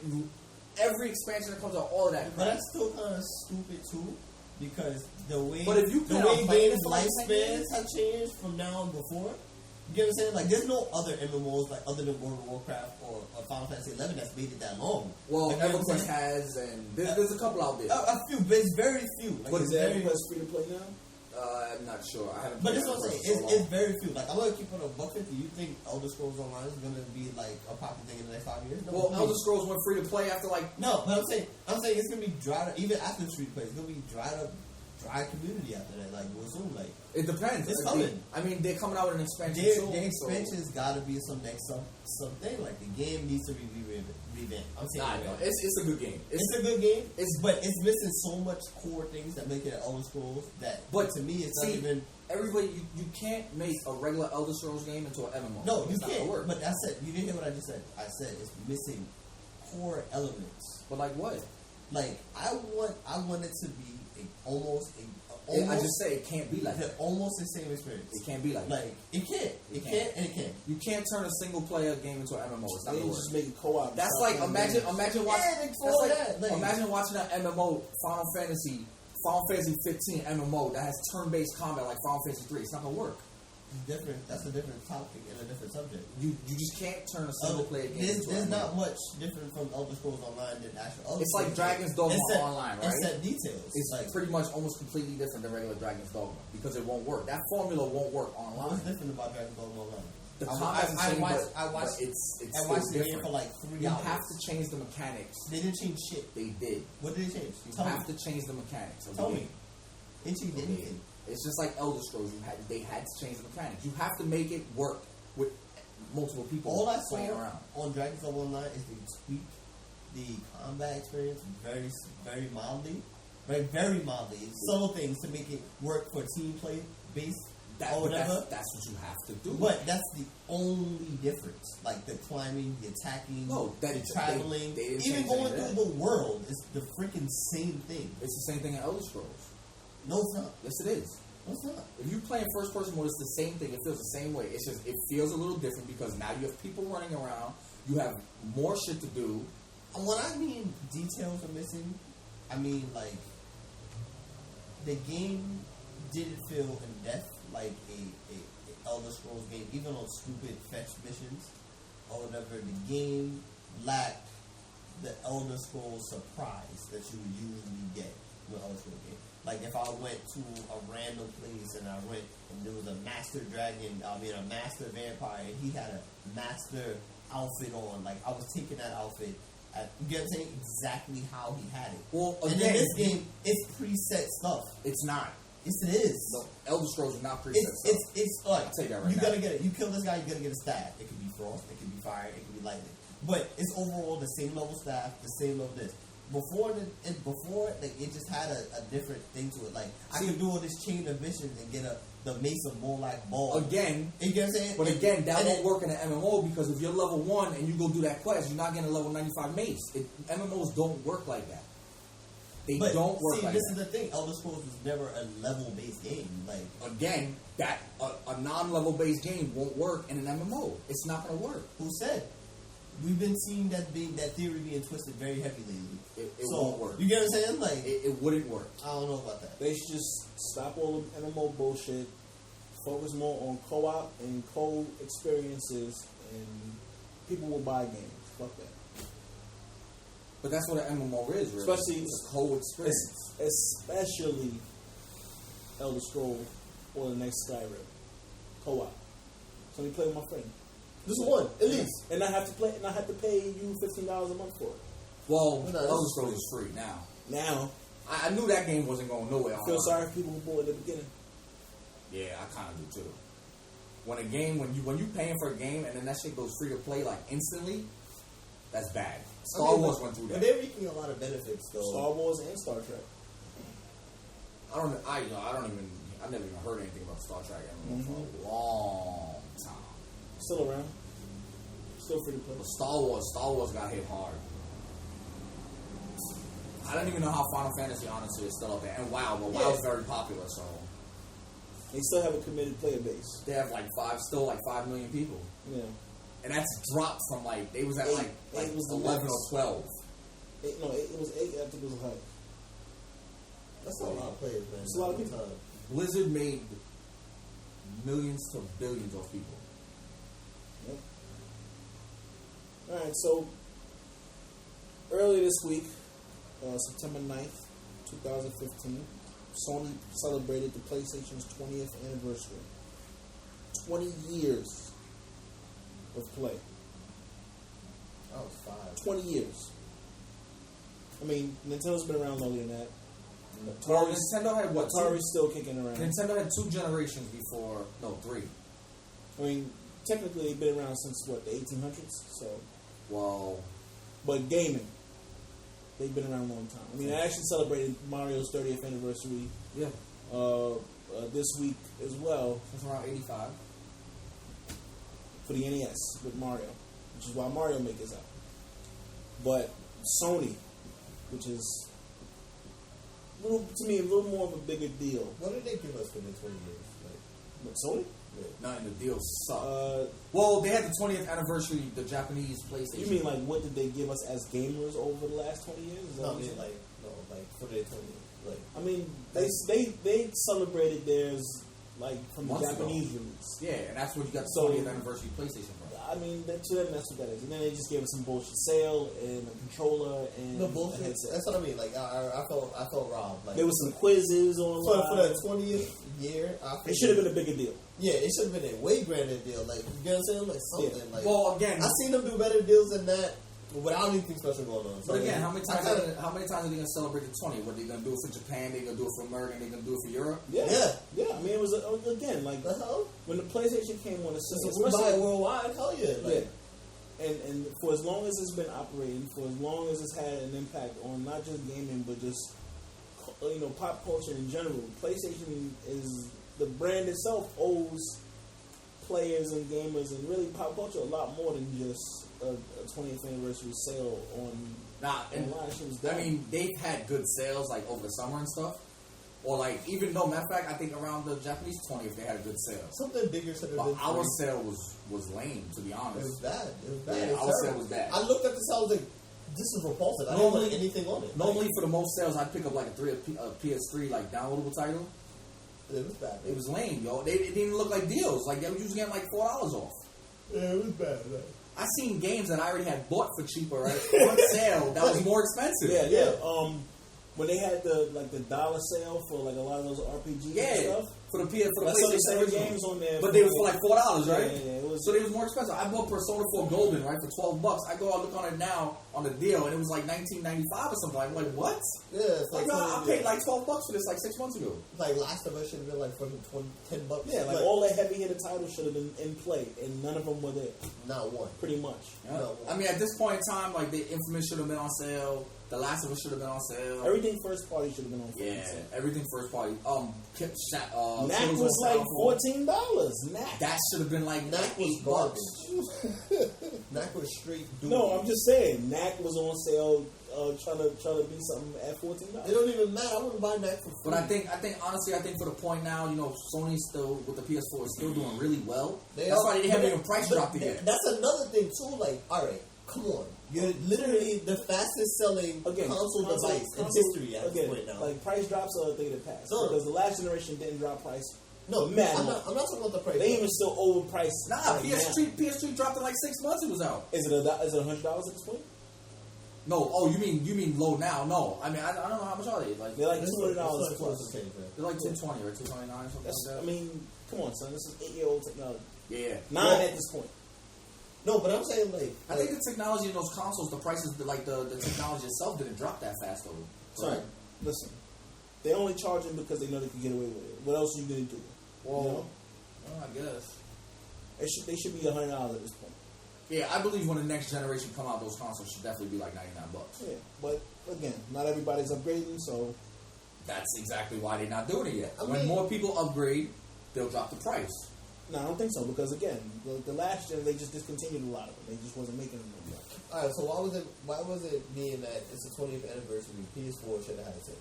Every expansion that comes out, all of that. But that's still kind of stupid too, because the way games lifespans have changed from now and before. You get what I'm saying? Like, there's no other MMOs like other than World of Warcraft or Final Fantasy 11 that's made it that long. Well, like, EverQuest has, and there's a couple out there. A few, but it's very few. Like, but is EverQuest free to play now? I'm not sure. I haven't. But that's what I'm saying. It's very few. Like, I'm gonna keep it a buck 50. You think Elder Scrolls Online is gonna be like a popular thing in the next 5 years? No, well, Elder Scrolls went free to play after like. No, but I'm saying it's gonna be dried up. Even after it's free to play, it's gonna be dried up. Dry community after that, like we'll soon, like it depends. It's coming. They're coming out with an expansion soon. The expansion's got to be something like the game needs to be revamped. I'm saying it's a good game. It's a good game. But it's missing so much core things that make it Elder Scrolls. But to me, it's not even. Everybody, you can't make a regular Elder Scrolls game into an MMO. No, you can't. But that's it. You didn't hear what I just said. I said it's missing core elements. But like what? Like I want it to be almost. I just say it can't be like that. Almost the same experience. It can't be like that. It can't. It can't and it can't. You can't turn a single player game into an MMO. It's not gonna work. Just make it co-op. That's like imagine watching. Imagine watching an MMO Final Fantasy 15 MMO that has turn-based combat like Final Fantasy 3. It's not gonna work. Different. That's a different topic and a different subject. You just can't turn a single player game into There's not much different from Elder Scrolls Online than actual Elder Scrolls. It's like Dragon's Dogma Online, right? It's set details. It's like pretty much almost completely different than regular Dragon's Dogma because it won't work. That formula won't work online. What's different about Dragon's Dogma Online? The combat's the same, I watched the game for like 3 hours. You have to change the mechanics. They didn't change shit. They did. What did they change? You have to change the mechanics. Tell me. They changed anything. It's just like Elder Scrolls. They had to change the mechanics. You have to make it work with multiple people. All I playing saw around on Dragon's Dogma Online is they tweak the combat experience very, very mildly. Very mildly. Subtle things to make it work for team play based or whatever. That's what you have to do. But that's the only difference. Like the climbing, the attacking, the traveling, even going through the world is the freaking same thing. It's the same thing in Elder Scrolls. No, it's not. Yes, it is. No, it's not. If you play in first person mode, it's the same thing. It feels the same way. It's just it feels a little different because now you have people running around. You have more shit to do. And when I mean details are missing, I mean like the game didn't feel in depth like a Elder Scrolls game, even on stupid fetch missions or whatever. The game lacked the Elder Scrolls surprise that you would usually get with Elder Scrolls game. Like if I went to a random place and there was a master vampire and he had a master outfit on, like I was taking that outfit you get what I'm saying? Exactly how he had it. Well, and in this game, it's preset stuff. It's not. Yes, it is. No, Elder Scrolls is not preset stuff. It's like, I'll tell you that right you now. gotta get it. You kill this guy, you gotta get a staff. It could be frost, it could be fire, it could be lightning. But it's overall the same level staff, the same level this. Before, like it just had a different thing to it. Like I could do all this chain of missions and get the Mace of Morlock ball again. You get what I'm saying? But again, that won't work in an MMO because if you're level 1 and you go do that quest, you're not getting a level 95 Mace. MMOs don't work like that. They don't work. See, like this that. is the thing. Elder Scrolls was never a level-based game. Like again, that a non-level based game won't work in an MMO. It's not going to work. Who said? We've been seeing that theory being twisted very heavily lately. It won't work. You get what I'm saying? Like it wouldn't work. I don't know about that. They should just stop all the MMO bullshit. Focus more on co-op and co-experiences, and people will buy games. Fuck that. But that's what an MMO is, really. Especially it's a co-experience. Especially Elder Scrolls or the next Skyrim. Co-op. So you play with my friend. Just one, at least. And I have to pay you $15 a month for it. Well, Elder Scrolls is free now. Now. I knew that game wasn't going nowhere. I feel sorry for people who bought it at the beginning. Yeah, I kind of do too. When you paying for a game and then that shit goes free to play like instantly, that's bad. Star Wars went through that. But they're reaping a lot of benefits though. Star Wars and Star Trek. I've never even heard anything about Star Trek for a long Still around. Still free to play. But Star Wars got hit hard. I don't even know how Final Fantasy honestly is still up there. And WoW, but WoW's very popular, so they still have a committed player base. they have like 5 million people. Yeah. And that's dropped from like they was at Eight. like Eight was the 11 max. or 12. It was 8. I think it was high. That's a lot of players, man. That's a lot of people. Blizzard made millions to billions off people. Yep. All right, so earlier this week, September 9th, 2015, Sony celebrated the PlayStation's 20th anniversary. 20 years of play. I was 5. 20 years. I mean, Nintendo's been around longer than that. Well, Nintendo had what? Atari's still kicking around. Nintendo had 2 generations before. No, 3. I mean, technically they've been around since, what, the 1800s? So, Well, but gaming, they've been around a long time. I mean, I actually celebrated Mario's 30th anniversary yeah, this week as well since around 85. for the NES with Mario, which is why Mario Maker's out. But Sony, which is to me a little more of a bigger deal. What did they give us for the 20 years? But Sony? Nothing. The deal sucked. Well, they had the 20th anniversary, the Japanese PlayStation. You mean like what did they give us as gamers over the last 20 years? Is that No, I what mean you're saying? like for their 20 years. Like, I mean, they celebrated theirs like from the Months ago. Japanese release. Yeah, and that's what you got the So- 20th anniversary PlayStation from. I mean, to them, that's what that is. And then they just gave us some bullshit sale and a controller and no a bullshit. headset. That's what I mean. Like I felt robbed. Like There was some quizzes for online. that 20th year. It should have been a bigger deal. Yeah, it should have been a way grander deal. Like, you know what I'm saying? Like something. Yeah. Like, Well, again, I seen them do better deals than that without anything special going on. So, but again, how many times are they Uh-huh. going to celebrate the 20? What, they going to do it for Japan? They going to do it for America? They going to do it for Europe? Yeah, Yeah. I mean, it was again like the hell? when the PlayStation came on the scene, So we buy it especially worldwide. Hell yeah. Like, yeah. And for as long as it's been operating, for as long as it's had an impact on not just gaming but just pop culture in general, PlayStation is the brand itself owes players and gamers and really pop culture a lot more than just a 20th anniversary sale on online. Shit was dope. I mean, they've had good sales like over the summer and stuff. Or like, even though, matter of fact, I think around the Japanese 20th they had a good sale. something bigger should have But been. our free. sale was lame, to be It honest. was bad. It was bad. Yeah, It was our sale terrible. was bad. I looked at the sale. I was like, this is repulsive. I don't like anything on it. Normally, for the most sales, I'd pick up like a PS3 like downloadable title. It was bad. It was lame, yo. It didn't even look like deals. Like, they were usually getting like $4 off. Yeah, it was bad. I seen games that I already had bought for cheaper, right? On sale, that was more expensive. yeah. When they had the dollar sale for like a lot of those RPGs and stuff. For the That's some of the PlayStation same original. games on there. But they was for like $4, right? Yeah, it was. So they was more expensive. I bought Persona 4 Golden, right, for $12. I go out look on it now on the deal, and it was like $19.95 or something. I'm like, what? Yeah, it's Like, like I paid like $12 for this like 6 months ago. like Last of Us should have been like fucking $10. Yeah, like all the heavy hitter titles should have been in play, and none of them were there. not one. Pretty much. Yeah. No. I mean, at this point in time, like the Infamous should have been on sale. The Last of Us should have been on sale. Everything first party should have been on. Yeah, sale. everything first party. Knack Killzone was like Soundfall. $14. Knack. That should have been like Knack was $8. garbage. Knack was straight. No, I'm just saying. Knack was on sale, trying to be something at $14. It don't even matter. I wouldn't buy Knack for free. But I think honestly, for the point now, Sony's still with the PS4 is still doing really well. That's why they haven't even price dropped it yet. That's another thing too. Like, all right, come on. You're literally the fastest selling console device in history at this point now. Like price drops are a thing that passed No. because the last generation didn't drop price. No, mad I'm much. not talking about the price. They even still overpriced. Nah, right PS3 dropped in like 6 months. It was out. now. Is it $100 at this point? No, you mean low now? No, I mean I don't know how much are they like. They're like This $200 is plus. They're like $220 or $229 something That's, like that. I mean, come on, son. This is 8-year-old technology. Yeah, 9 at this point. No, but I'm saying like I think the technology in those consoles, the prices, like the technology itself, didn't drop that fast though. Sorry, listen. They only charge him because they know they can get away with it. What else are you gonna do? Well, I guess They should be $100 at this point. Yeah, I believe when the next generation come out, those consoles should definitely be like $99. Yeah, but again, not everybody's upgrading, so That's exactly why they're not doing it yet. I When mean- more people upgrade, they'll drop the price. No, I don't think so because again, the last gen they just discontinued a lot of it. They just wasn't making them no more. All right, so why was it being that it's the 20th anniversary? PS4 should have had a sale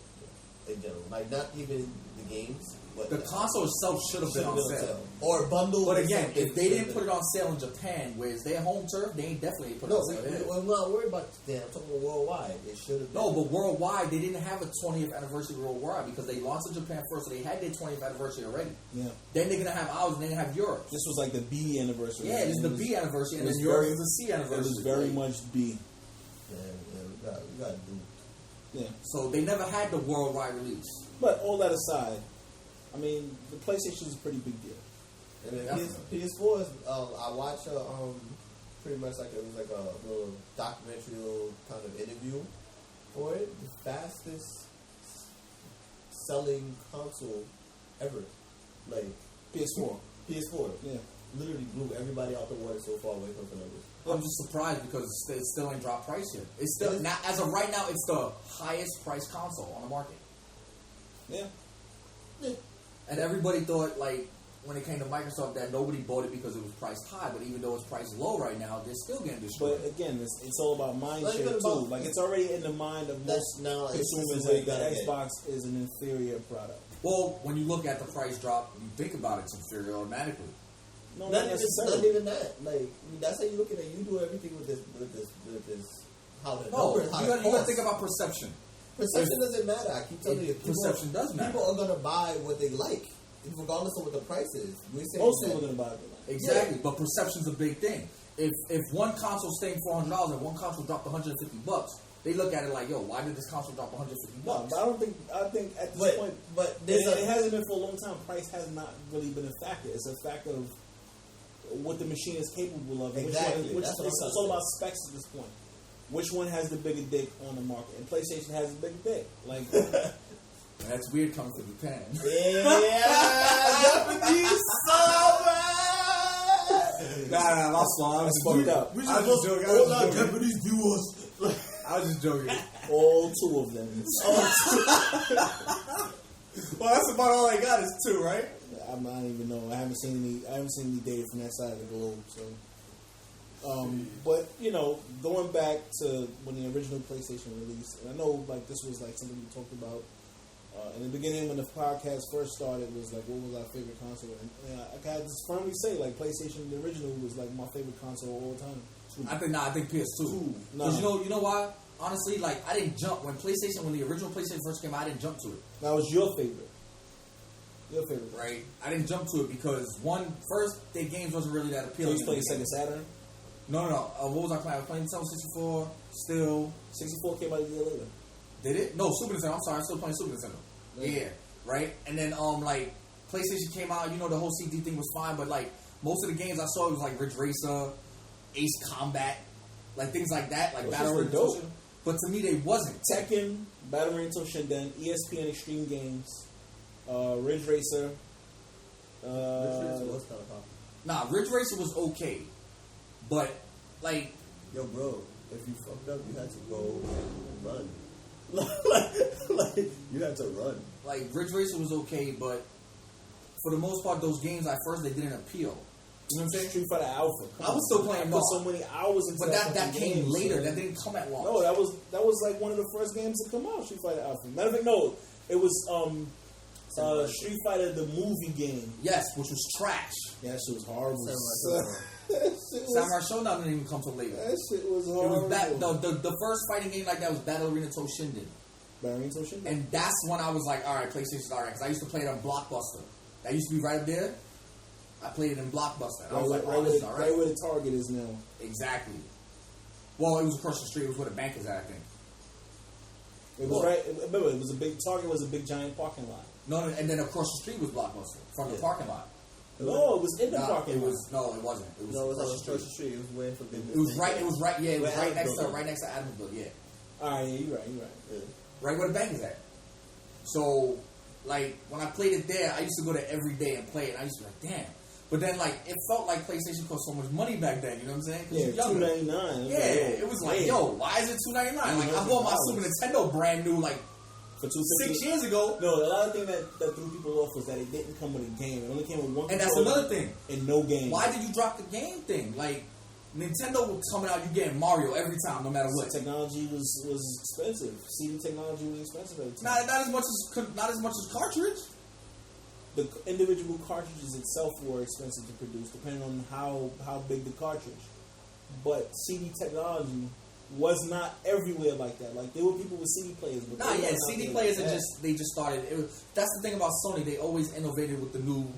in general, like not even the games, but the console itself should have been on sale or bundled. But again, if they didn't put it on sale in Japan, where it's their home turf, they ain't definitely put it on sale there. I'm not worried about damn. I'm talking about worldwide. It should have. No, but worldwide they didn't have a 20th anniversary worldwide because they launched in Japan first, so they had their 20th anniversary already. Yeah. Then they're gonna have ours, and they're gonna have Europe. This was like the B anniversary. Yeah, this is the B anniversary, and then Europe is the C anniversary. It was very much B. Yeah, we got to do. Yeah. So they never had the worldwide release. But all that aside, I mean, the PlayStation is a pretty big deal. And then PS4 is, I watched pretty much like it was like a little documentary kind of interview for it. The fastest selling console ever, like PS4. PS4. Yeah. Literally blew everybody out the water so far when it comes to numbers. I'm just surprised because it still ain't dropped price yet. It's still now, as of right now, it's the highest priced console on the market. Yeah. And everybody thought, like, when it came to Microsoft, that nobody bought it because it was priced high. But even though it's priced low right now, they're still getting destroyed. But again, it's all about mind Like, share even too. about- Like it's already in the mind of most now consumers like that the Xbox is an inferior product. Well, when you look at the price drop, you think about it, it's inferior automatically. No, not not even necessarily. that. Like, I mean, that's how you look at it. You do everything with this. How the No, numbers. How you the got to cost. think about perception. Perception doesn't matter. I keep telling you, Perception does matter. People are gonna buy what they like, regardless of what the price is. Most people are going to buy it. Exactly, but perception's a big thing. If one console staying $400 and one console dropped $150, they look at it like, yo, why did this console drop $150? No, but I think at this point, but it hasn't been for a long time. Price has not really been a factor. It's a factor of what the machine is capable of. Exactly. Which it's all about specs at this point. Which one has the bigger dick on the market? And PlayStation has a bigger dick. Like that's weird coming from Japan. Japanese Nah, my fault. That's fucked up. I was just joking. All our Japanese viewers. I was just joking. all two of them. Well, that's about all I got is 2, right? I don't even know. I haven't seen any data from that side of the globe. So, but you know, going back to when the original PlayStation released, and I know like this was like something we talked about in the beginning when the podcast first started. Was like, what was our favorite console? And I can just firmly say like PlayStation, the original, was like my favorite console of all time. I think PS2. Because you know why? Honestly, like I didn't jump when the original PlayStation first came out. I didn't jump to it. That was your favorite. Your favorite, right? I didn't jump to it because first their games wasn't really that So appealing. you played Sega Saturn? No. What was I playing? I was playing Nintendo 64. Still, 64 came out a year later. Did it? No, Super Nintendo. I'm sorry, I'm still playing Super Nintendo. Yeah, right. And then like PlayStation came out. You know, the whole CD thing was fine, but like most of the games I saw, it was like Ridge Racer, Ace Combat, like things like that, like Battle Arena Toshinden. But to me, they wasn't. Tekken, Battle Arena Toshinden, ESPN Extreme Games, Ridge Racer. Ridge Racer was kind of popular. Nah, Ridge Racer was okay, but like, yo, bro, if you fucked up, you had to go and run. like you had to run. Like Ridge Racer was okay, but for the most part, those games at first they didn't appeal. You know what I'm saying? Street Fighter Alpha. I was still playing. I put so many hours into but that came game, later. So. That didn't come at launch. No, that was like one of the first games to come out. Street Fighter Alpha. Matter of fact, no, it was Street Fighter the movie game. Yes, which was trash. Yeah, that shit was horrible. Samurai Showdown didn't even come till later. That shit was horrible. It was the first fighting game like that was Battle Arena Toshinden. Battle Arena Toshinden. And that's when I was like, all right, PlayStation's alright. Because I used to play it on Blockbuster. That used to be right up there. I played it in Blockbuster. And I was like, oh, this is alright. Right where the Target is now. Exactly. Well, it was across the street. It was where the bank is at, I think. It was right. Remember, it was a big Target. Was a big giant parking lot. No, and then across the street was Blockbuster from the parking lot. No, it was in the parking lot. No, it wasn't. It was across the street. It was way for business. It was right. Yeah, it was right next to Adamsville. Yeah. All right, yeah, you're right. Yeah. Right where the bank is at. So, like when I played it there, I used to go there every day and play it. And I used to be like, damn. But then, like, it felt like PlayStation cost so much money back then. You know what I'm saying? Yeah, $2.99. Yeah, it was like, yo, why is it $2.99? Like, I bought my Super Nintendo brand new, like For 250. 6 years ago. No, a lot of things that threw people off was that it didn't come with a game. It only came with one. And that's another thing. And no game. Why did you drop the game thing? Like Nintendo was coming out, you getting Mario every time, no matter what. Technology was expensive. CD technology was expensive at the time. Not as much as cartridge. The individual cartridges itself were expensive to produce, depending on how big the cartridge. But CD technology was not everywhere like that. Like there were people with CD players, but CD players are just started. That's the thing about Sony. They always innovated with the new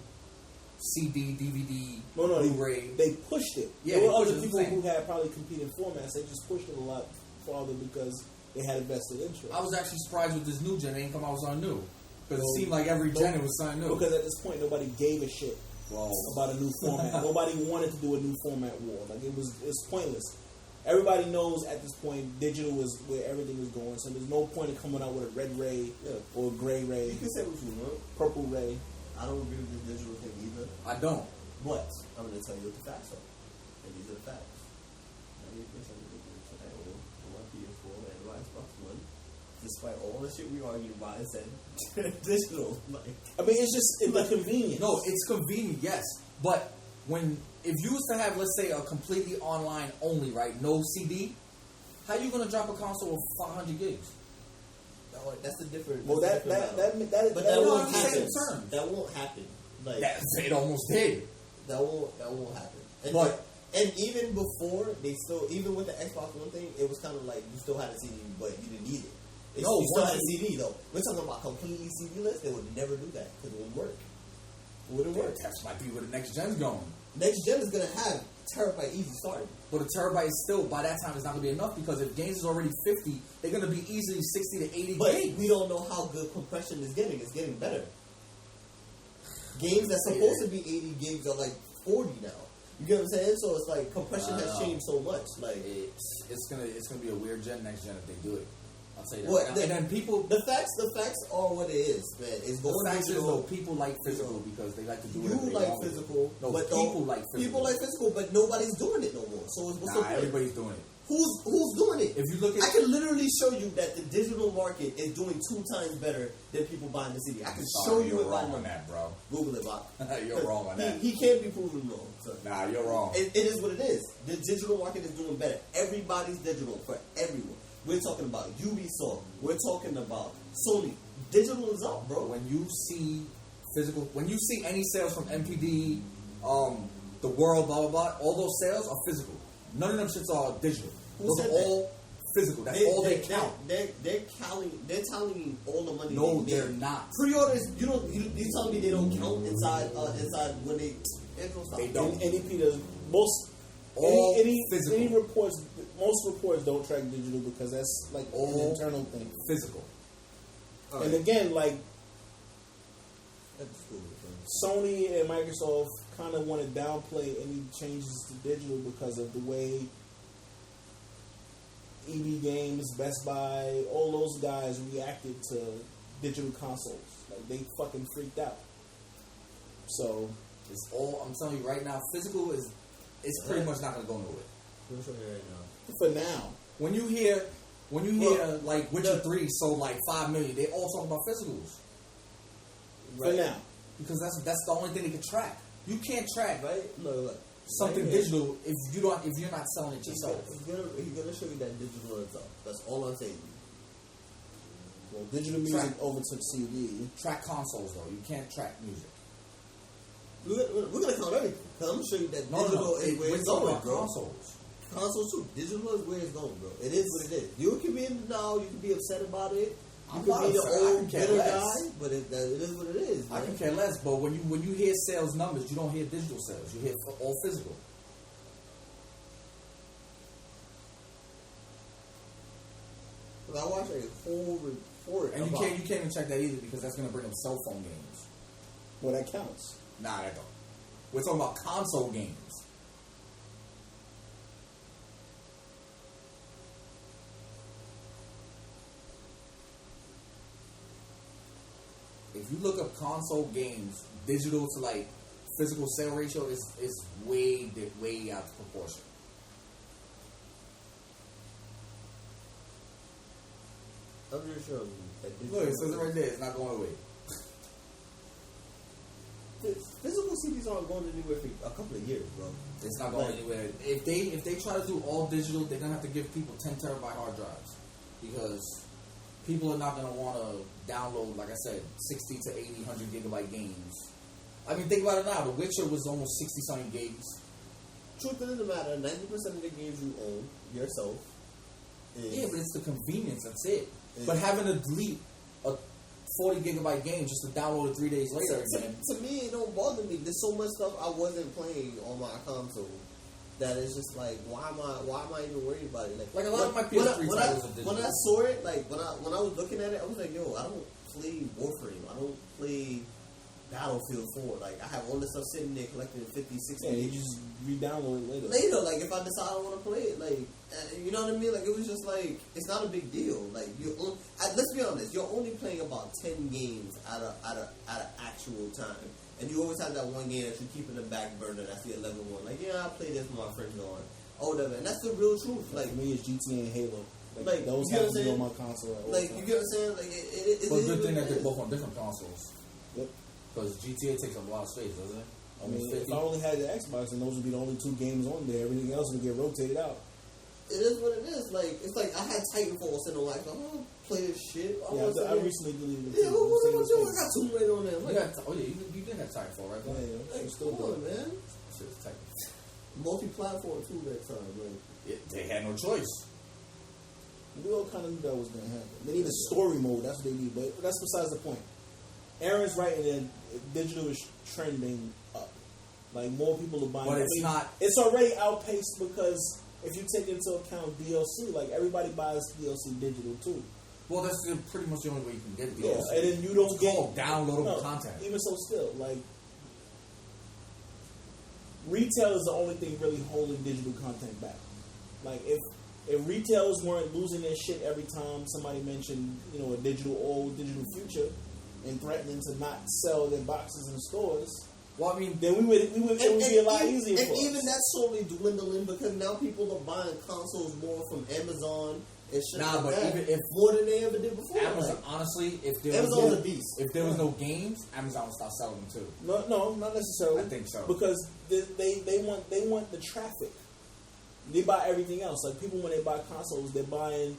CD, DVD, Blu-ray. They pushed it. Yeah, there were other people who had probably competing formats. They just pushed it a lot farther because they had a vested interest. I was actually surprised with this new gen. They didn't come out with something new. Because it seemed like every gen it was something new. Because at this point, nobody gave a shit about a new format. Nobody wanted to do a new format war. Like it's pointless. Everybody knows at this point digital is where everything is going. So there's no point in coming out with a red ray or a gray ray. You can say what you want. Purple ray. I don't agree with this digital thing either. I don't. But I'm going to tell you what the facts are. And these are the facts. 90% of the games that I own on my PS4 and my Xbox One, despite all the shit we argued about, it said digital. I mean, it's like convenient. No, it's convenient, yes. But if you was to have, let's say, a completely online only, right, no CD, how you gonna drop a console of 500 gigs? That's the difference. Well, that won't happen. That won't happen. Like it almost did. That won't happen. But even before even with the Xbox One thing, it was kind of like you still had a CD, but you didn't need it. You still had a CD though. We're talking about completely CD-less. They would never do that because it wouldn't work. It wouldn't work. That might be where the next gen's going. Next gen is gonna have terabyte easy starting. But a terabyte is still, by that time, it's not going to be enough because if games is already 50, they're going to be easily 60 to 80 but gigs. We don't know how good compression is getting. It's getting better. Games that's supposed to be 80 gigs are like 40 now. You get what I'm saying? So it's like compression has changed so much. Like it's gonna be a weird gen next gen if they do it. I'll say that. What, right now. And then people, the facts are what it is, man. It's going the fact is digital. though, people like physical because they like to do it. You like physical, No, but people like physical. People like physical, but nobody's doing it no more. So it's what's the point? Everybody's doing it. Who's doing it? If you look at, I can literally show you that the digital market is doing 2 times better than people buying the CD. I can show you it wrong on that, bro. Google it, Bob. You're wrong on that. He can't be proven wrong. So. Nah, you're wrong. It is what it is. The digital market is doing better. Everybody's digital for everyone. We're talking about Ubisoft. We're talking about Sony. Digital is up, bro. When you see any sales from MPD, the world, blah blah blah, all those sales are physical. None of them shits are digital. Those are all physical. That's all they count. They're telling you all the money. No, they're not. Pre-orders. You telling me they don't count inside when they don't. They don't. NEP does most. All physical. Any reports. Most reports don't track digital because that's like an internal thing. Physical. And again, like Sony and Microsoft kind of want to downplay any changes to digital because of the way EB Games, Best Buy, all those guys reacted to digital consoles. Like they fucking freaked out. So it's all. I'm telling you right now, physical is pretty much not going to go nowhere. Let me show you right now. For now, when you hear like Witcher 3 sold like 5 million, they all talk about physicals. Right? For now, because that's the only thing they can track. You can't track Look. something digital if you're not selling it yourself. He's gonna show you that digital is up. That's all I'm saying. Well, digital music overtook CD. Track consoles though. You can't track music. We're gonna count everything. I'm gonna show you that digital is where it's going, bro. Consoles too. Digital is where it's going, bro. It is what it is. You can be in the now. You can be upset about it. You can be the old bitter guy, but it is what it is. Man. I can care less. But when you hear sales numbers, you don't hear digital sales. You hear all physical. But I watched a whole report, and you can't even check that either because that's gonna bring up cell phone games. Well, that counts. Nah, that don't. We're talking about console games. If you look up console games, digital to like physical sale ratio is way out of proportion. I'm just sure. Look, it says it right there. It's not going away. Physical CDs aren't going anywhere for a couple of years, bro. It's not going anywhere. If they try to do all digital, they're gonna have to give people 10 terabyte hard drives because people are not gonna want to download, like I said, 60 to 80, 100 gigabyte games. I mean, think about it now. The Witcher was almost 60 something gigs. Truth of the matter, 90% of the games you own yourself. Yeah, but it's the convenience. That's it. But having to delete a 40 gigabyte game just to download it 3 days later again. To me, it don't bother me. There's so much stuff I wasn't playing on my console that it's just like, why am I even worried about it? Like a lot of my PS3 titles are digital. When I saw it, like when I was looking at it, I was like, yo, I don't play Warframe. I don't play Battlefield 4. Like, I have all this stuff sitting there collecting 50, 60. Yeah, you just re-download it later. Later, like, if I decide I want to play it, like, you know what I mean? Like, it was just like, it's not a big deal. Like, let's be honest, you're only playing about 10 games at a actual time. And you always have that one game that you keep in the back burner. That's the 11 one. Like, yeah, I'll play this with my friends on. Or whatever. And that's the real truth. Like, for me, it's GTA and Halo. Like those have to be on my console. Like, you get what I'm saying? Like, it's but good thing that they're both on different consoles. Yep. Because GTA takes up a lot of space, doesn't it? I mean, if I only had the Xbox, and those would be the only 2 games on there, everything else would get rotated out. It is what it is. Like, it's like I had Titanfall sitting on like, I don't play this shit. I recently deleted it. Yeah, what am I doing? I got Tomb Raider on there. Like, you did have Titanfall, right? Yeah. Like, come on, man. Shit's tight. Multi-platform too that time, like. They had no choice. We all kind of knew that was going to happen. They need a story mode. That's what they need. But that's besides the point. Aaron's right, and then digital is trending up. Like, more people are buying. But it's not. It's already outpaced because if you take into account DLC, like, everybody buys DLC digital too. Well, that's pretty much the only way you can get DLC. Yeah, and then you don't get downloadable content. Even so, still, like, retail is the only thing really holding digital content back. Like, if retailers weren't losing their shit every time somebody mentioned, a digital future and threatening to not sell their boxes in stores, well, I mean, then it would be a lot easier for us. And even that's slowly dwindling because now people are buying consoles more from Amazon and shit but that, even if more than they ever did before. Amazon, honestly, if there was no games, Amazon would start selling them too. No, not necessarily. I think so because they want the traffic. They buy everything else. Like, people, when they buy consoles, they're buying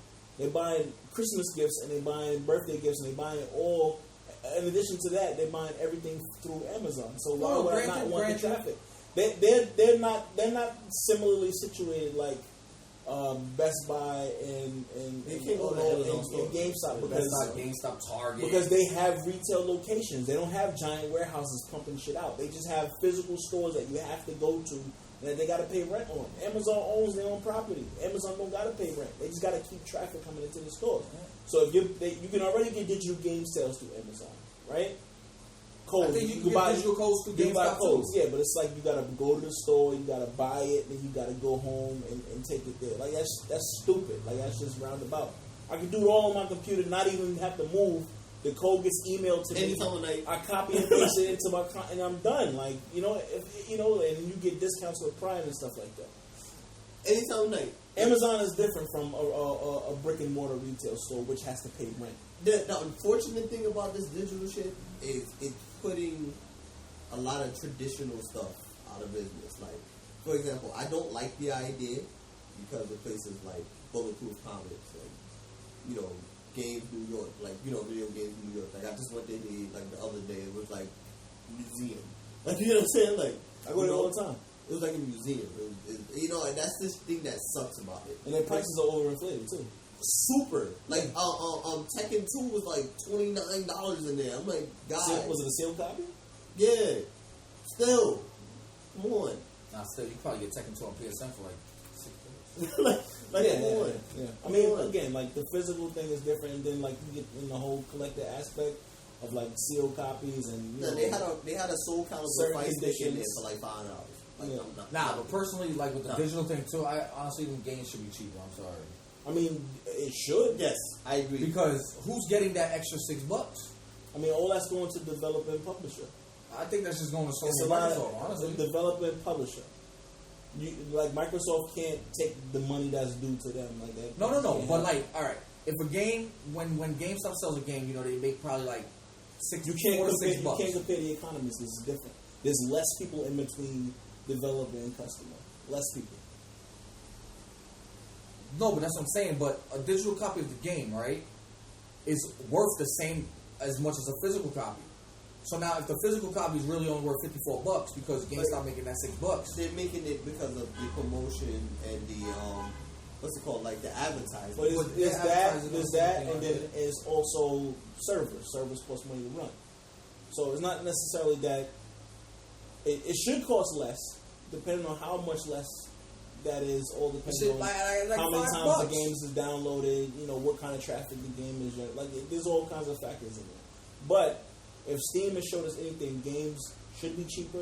Christmas gifts and they're buying birthday gifts and they're buying it all. In addition to that, they're buying everything through Amazon. So why would I not want the traffic? They're not similarly situated like Best Buy and GameStop GameStop, Target, because they have retail locations. They don't have giant warehouses pumping shit out. They just have physical stores that you have to go to. That they got to pay rent on. Amazon owns their own property. Amazon don't got to pay rent. They just got to keep traffic coming into the stores. So if you can already get digital game sales through Amazon, right? Codes. I think you can buy digital codes through GameStop codes. Yeah, but it's like you got to go to the store, you got to buy it, then you got to go home and take it there. Like, that's stupid. Like, that's just roundabout. I can do it all on my computer, not even have to move. The code gets emailed to me. I copy and paste it into my and I'm done. Like, and you get discounts with Prime and stuff like that. Anytime of night. Amazon is different from a brick and mortar retail store, which has to pay rent. The unfortunate thing about this digital shit is it's putting a lot of traditional stuff out of business. Like, for example, I don't like the idea because of places like Bulletproof Comics and, Games New York, like, video games New York. Like, I just went there the other day. It was like museum. Like, you know what I'm saying? Like, I go there all the time. It was like a museum. And that's this thing that sucks about it. And their prices are overinflated too. Super. Like, Tekken 2 was like $29 in there. I'm like, guys. Was it a sealed copy? Yeah. Still. Come on. Nah, still, you probably get Tekken 2 on PSN for like $6. Yeah. I mean, again, like, the physical thing is different, and then, like, you get in the whole collector aspect of, like, sealed copies and they had a Soul Calibur Fight Stick in there for like $5. Like, but personally, like, with the digital thing too, I honestly think games should be cheaper. I'm sorry. I mean, it should. Yes, I agree. Because who's getting that extra $6? I mean, all that's going to developer and publisher. I think that's just going to Sony and Microsoft, honestly. Developer and publisher. Microsoft can't take the money that's due to them like that. No. But, like, all right, if a game when GameStop sells a game, they make probably like $6 You $6. can't compare the economies. This is different. There's less people in between developer and customer. Less people. No, but that's what I'm saying. But a digital copy of the game, right, is worth the same as much as a physical copy. So now, if the physical copy is really only worth $54 because GameStop making that $6, they're making it because of the promotion and the what's it called, like the advertising. But there's that, and then it's also servers. Servers cost money to run. So it's not necessarily that it should cost less, depending on how much less that is. All depends on like how many $5. times the game is downloaded. What kind of traffic the game is. Like there's all kinds of factors in there. But if Steam has showed us anything, games should be cheaper.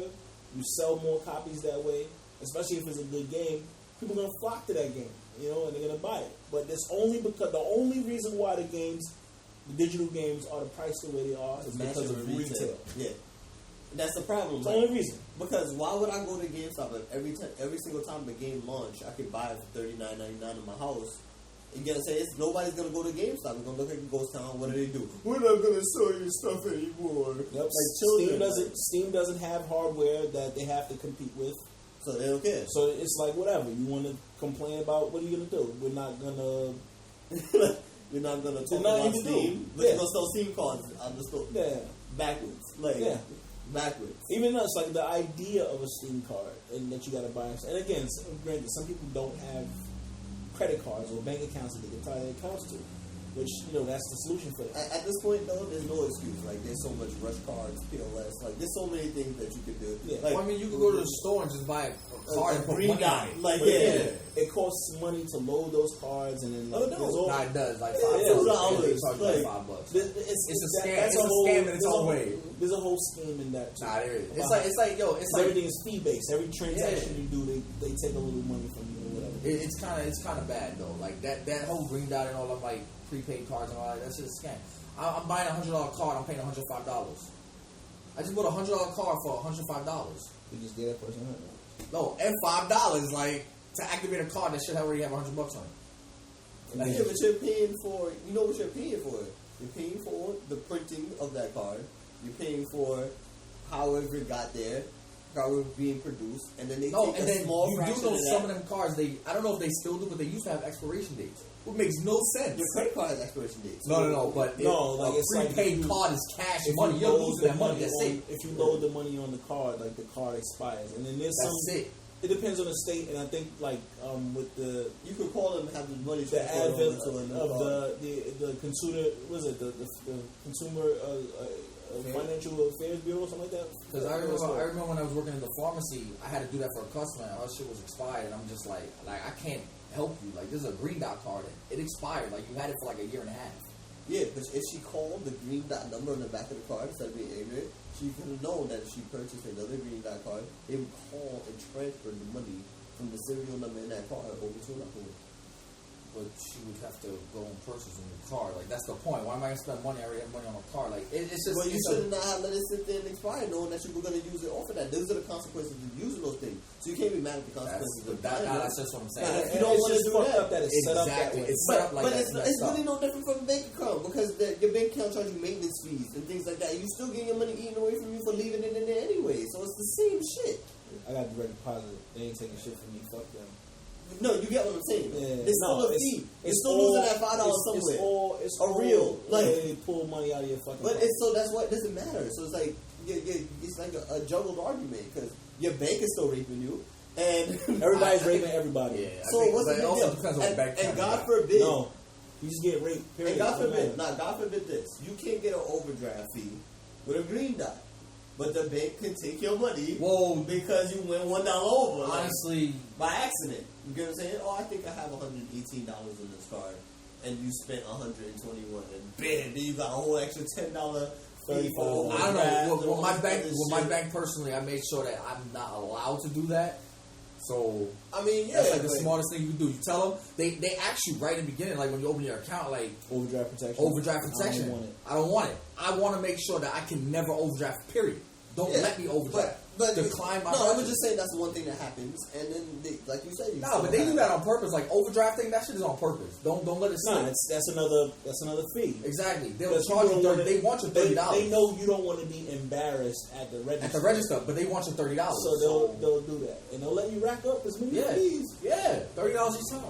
You sell more copies that way, especially if it's a good game. People are gonna flock to that game, and they're gonna buy it. But it's only because the only reason why the digital games are the price the way they are is because of retail. Yeah, that's the problem. It's the only reason. Because why would I go to GameStop if every single time the game launched, I could buy it for $39.99 in my house? You get what I'm saying? Nobody's gonna go to GameStop. They're gonna look at Ghost Town. What do? We're not gonna sell you stuff anymore. Yep. Steam doesn't have hardware that they have to compete with, so they don't care. So it's like whatever you want to complain about. What are you gonna do? We're not gonna. You're not gonna talk about Steam. But you're gonna sell Steam cards on the store. Yeah. Backwards. Backwards. Even though it's like the idea of a Steam card and that you gotta buy. And again, granted, some people don't have credit cards or bank accounts that they can tie their accounts to, which that's the solution for them. At this point, though, there's no excuse. Like there's so much rush cards, POS. Like there's so many things that you could do. Yeah. Like, you could go to the store and just buy a card and put money on it. Like it costs money to load those cards, and then it does like $5. $5. It's a scam. It's a scam in its own way. There's a whole scheme in that too. Nah, there is. It's like everything is fee based. Every transaction you do, they take a little money from you or whatever. It's kind of bad though. Like that whole green dot and all of like prepaid cards and all that. That's just a scam. I'm buying $100 card. I'm paying $105. I just bought $100 card for $105. You just gave that person No, and $5 like to activate a card that should already have $100 on it. Like, but you're paying for. You know what you're paying for? You're paying for the printing of that card. You're paying for however it got there, how it was being produced, and then they take a small fraction of that. Some of them cards, I don't know if they still do, but they used to have expiration dates. What makes no sense. Your credit card has expiration dates. No, but it's prepaid like card is cash money. You're losing that money. That's it. If you load the money on the card, like the card expires, and then there's it. It depends on the state, and I think with the you could call them and have the money. The advent of the consumer the consumer financial affairs bureau or something like that. Because I remember when I was working in the pharmacy, I had to do that for a customer, and all shit was expired, and I'm just like I can't help you. Like, this is a green dot card. It expired. Like, you had it for like a year and a half. Yeah, but if she called the green dot number on the back of the card instead of being ignorant, she could have known that if she purchased another green dot card, they would call and transfer the money from the serial number in that card over to another one. But she would have to go and purchase a new car. Like, that's the point. Why am I going to spend money? I already have money on a car. Like, it's just... Well, you should not have let it sit there and expire, knowing that you were going to use it off of that. Those are the consequences of using those things. So you can't be mad at the consequences of that. That's just what I'm saying. If you don't want to do that, it's set up that way. It's set up like that. But it's really no different from a bank account, because your bank account charges you maintenance fees and things like that. You still get your money eaten away from you for leaving it in there anyway. So it's the same shit. I got direct deposit. They ain't taking shit from me. Fuck them. No, you get what I'm saying. Yeah. It's still a fee. It's still losing that $5 somewhere. It's real. Like, they pull money out of your fucking. But so that's why it doesn't matter. So it's like it's like a juggled argument, because your bank is still raping you, and everybody's raping everybody. Yeah, so what's the also depends on bank. And God forbid, no, you just get raped. Period. And God forbid this: you can't get an overdraft fee with a green dot. But the bank can take your money because you went $1 over. Honestly, by accident. You get what I'm saying? Oh, I think I have $118 in this card, and you spent $121, and bam, then you got a whole extra $10 fee for I don't know. With my bank personally, I made sure that I'm not allowed to do that. So I mean, that's like the smartest thing you can do. You tell them they ask you right in the beginning, like when you open your account, like overdraft protection. I don't want it. I want to make sure that I can never overdraft. Period. Don't let me overdraft. But decline my no, I purchase. was just saying that's one thing that happens, and then they, like you said, No, but they do that on purpose. Like overdrafting, that shit is on purpose. Don't let it slip. No, that's another fee. Exactly. They'll Because charge you people 30. They want your $30. They know you don't want to be embarrassed at the register. At the register, but they want your $30. So they'll do that, and they'll let you rack up as many fees. Yeah, $30 each time.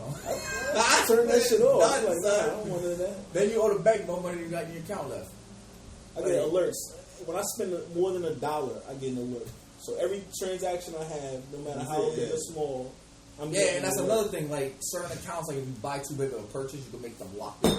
I turn that shit off. I'm like, Done, nah, I don't want none of that. Then you owe the bank more money than you got in your account left. I get alerts when I spend more than $1. I get an alert. So every transaction I have, no matter how big or small, I'm getting and that's an another alert. thing. Like certain accounts, like if you buy too big of a purchase, you can make them lock it.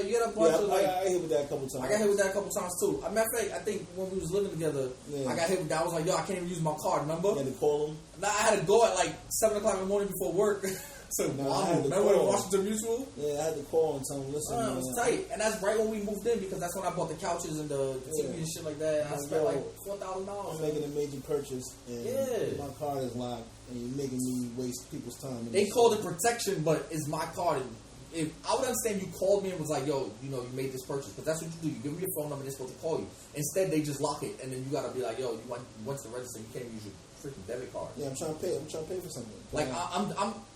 You get a bunch of like. I hit with that a couple times. I got hit with that a couple times too. Matter of fact, I think when we was living together, I got hit with that. I was like, yo, I can't even use my card. Remember? You had to call them. Nah, I had to go at like 7 o'clock in the morning before work. So remember in Washington Mutual? Yeah, I had to call and tell them, listen. It was tight, and that's right when we moved in because that's when I bought the couches and the TV and shit like that. And I spent like $4,000. I'm making a major purchase, and my card is locked, and you're making me waste people's time. They called it protection, but it's my card. If I would understand, you called me and was like, "Yo, you made this purchase," but that's what you do. You give me your phone number, they're supposed to call you. Instead, they just lock it, and then you gotta be like, "Yo, you went to the register, you can't use your freaking debit card." Yeah, I'm trying to pay for something. Like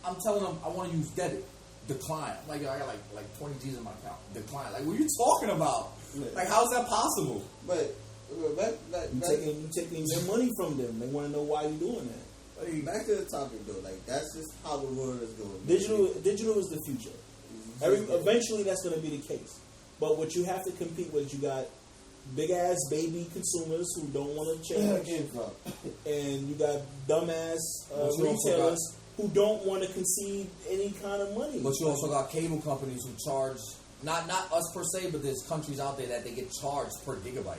I'm telling them I want to use debit. Decline. I'm like, yo, I got like 20 G's in my account. Decline. Like, what are you talking about? Yeah. Like, how is that possible? But you taking their money from them. They want to know why you're doing that. Like, back to the topic though. Like, that's just how the world is going. Digital is the future. Eventually, that's going to be the case. But what you have to compete with, you got big ass baby consumers who don't want to change, and you got dumbass retailers who don't want to concede any kind of money. But you also got cable companies who charge not us per se, but there's countries out there that they get charged per gigabyte.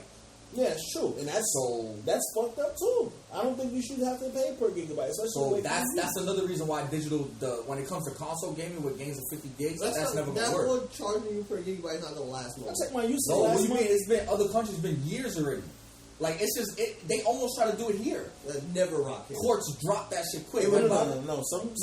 Yeah, it's true, and that's fucked up too. I don't think you should have to pay per gigabyte. So that's another reason why digital, when it comes to console gaming with games of 50 gigs, that's never gonna work. That charging you per gigabyte is not gonna last long. I checked my usage last month. What do you mean? It's been other countries been years already. Like it's just they almost try to do it here. Never rock it. Courts drop that shit quick. No. Some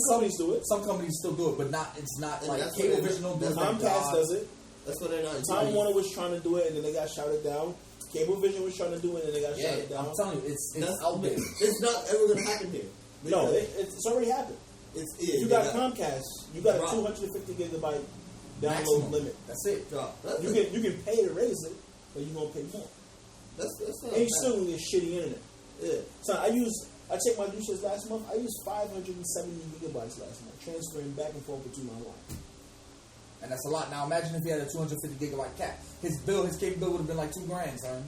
companies do it. Some companies still do it, but not. It's not and like Cablevision don't do it. Comcast does it. That's what they're not. Time Warner was trying to do it, and then they got shouted down. Cablevision was trying to do it, and they got shouted down. I'm telling you, it's out there. It's not ever gonna happen here. No, it's already happened. If you got Comcast, you got a 250 gigabyte download limit. That's it. You can pay to raise it, but you're gonna pay more. That's not and you still gonna get shitty internet. Yeah. So I checked my usage last month. I used 570 gigabytes last month, transferring back and forth between my line. And that's a lot. Now imagine if he had a 250 gigabyte cap. His cable bill would have been like $2,000, son.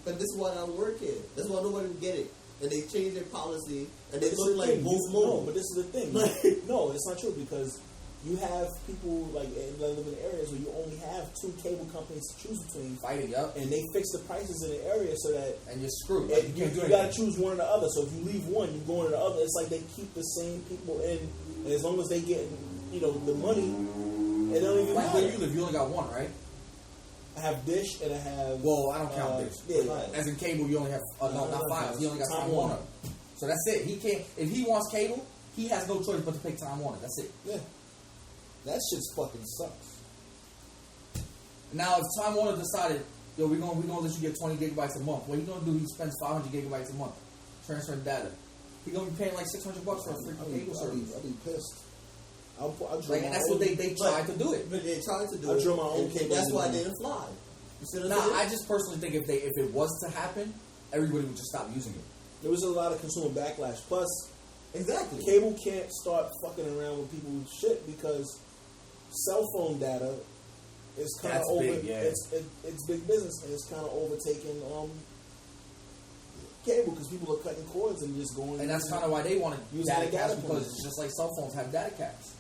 But this is why I don't work here. That's why nobody can get it. And they change their policy, and they look like both mode. No, but this is the thing. No, it's not true because you have people that live in areas where you only have 2 cable companies to choose between. Fighting up. And they fix the prices in the area so that... And you're screwed. You got to choose one or the other. So if you leave one, you go into the other. It's like they keep the same people in. And as long as they get, the money, it don't even matter. Where you live, you only got one, right? I have Dish and I have... Well, I don't count Dish. Yeah, as in cable, you only have... not Files. He only got Time Warner. So that's it. He can't... If he wants cable, he has no choice but to pick Time Warner. That's it. Yeah. That shit's fucking sucks. Now, if Time Warner decided, yo, we're gonna let you get 20 gigabytes a month, what he gonna do? He spends 500 gigabytes a month transferring data. He gonna be paying like $600 for a freaking cable service. I'll be pissed. And that's what they tried to do it. But they tried to do I it. drew my own cable. That's why they didn't fly. I just personally think if it was to happen, everybody would just stop using it. There was a lot of consumer backlash. Plus, exactly, cable can't start fucking around with people's shit because cell phone data is kind of over. Big, yeah. It's big business and it's kind of overtaking cable because people are cutting cords and just going. And that's kind of why they want to use data caps because points. it's just like cell phones have data caps.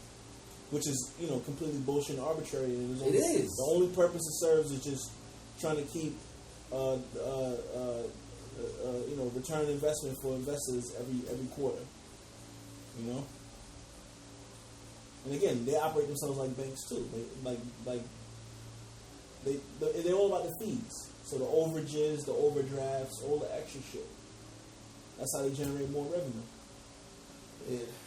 Which is, completely bullshit and arbitrary. And it is. The only purpose it serves is just trying to keep, return on investment for investors every quarter. And again, they operate themselves like banks too. They're all about the fees. So the overages, the overdrafts, all the extra shit. That's how they generate more revenue.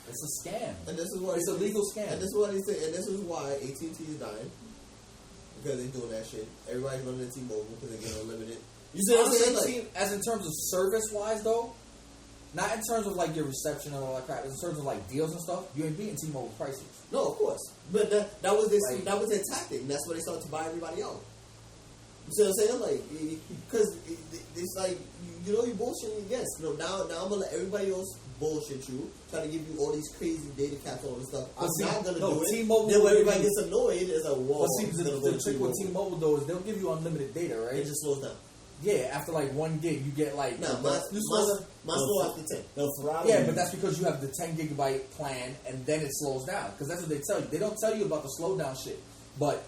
It's a scam. And this is what it's a legal scam. And this is what he said. And this is why AT&T is dying because they're doing that shit. Everybody's running to T-Mobile because they get unlimited. You see what I'm saying? Honestly, as in terms of service wise though, not in terms of like your reception and all that crap. In terms of like deals and stuff, you ain't beating T-Mobile prices. No, of course. But that was their tactic. And that's why they started to buy everybody out. You see what I'm saying? Like, because it's like you're bullshitting against. Now I'm gonna let everybody else bullshit you, trying to give you all these crazy data caps and all this stuff. I'm not gonna do it. T-Mobile, then when everybody gets annoyed, it's like, whoa. But see, the trick with T-Mobile though is they'll give you unlimited data, right? It just slows down. Yeah, after like 1 gig, you get like mine's slow after 10. Yeah, but that's because you have the 10 gigabyte plan, and then it slows down. Because that's what they tell you. They don't tell you about the slowdown shit. But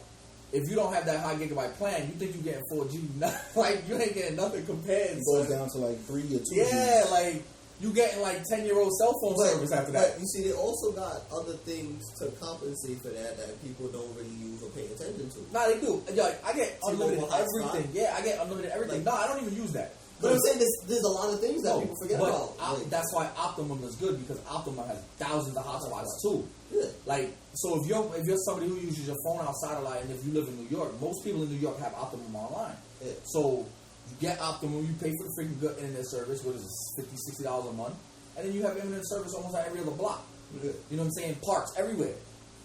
if you don't have that high gigabyte plan, you think you're getting 4G. Like, you ain't getting nothing compared. It goes down to like 3 or 2. Yeah, like you getting like 10-year-old cell phone service after that. But you see, they also got other things to compensate for that people don't really use or pay attention to. Nah, they do. Yo, I get unlimited everything. Yeah, I get unlimited everything. No, I don't even use that. But I'm saying there's a lot of things that people forget about. That's why Optimum is good, because Optimum has thousands of hotspots too. Yeah. Like, so if you're somebody who uses your phone outside a lot, and if you live in New York, most people in New York have Optimum online. Yeah. So you get Optimum, you pay for the freaking good internet service, what is it, $50, $60 a month, and then you have internet service almost on every other block. Yeah. You know what I'm saying? Parks everywhere,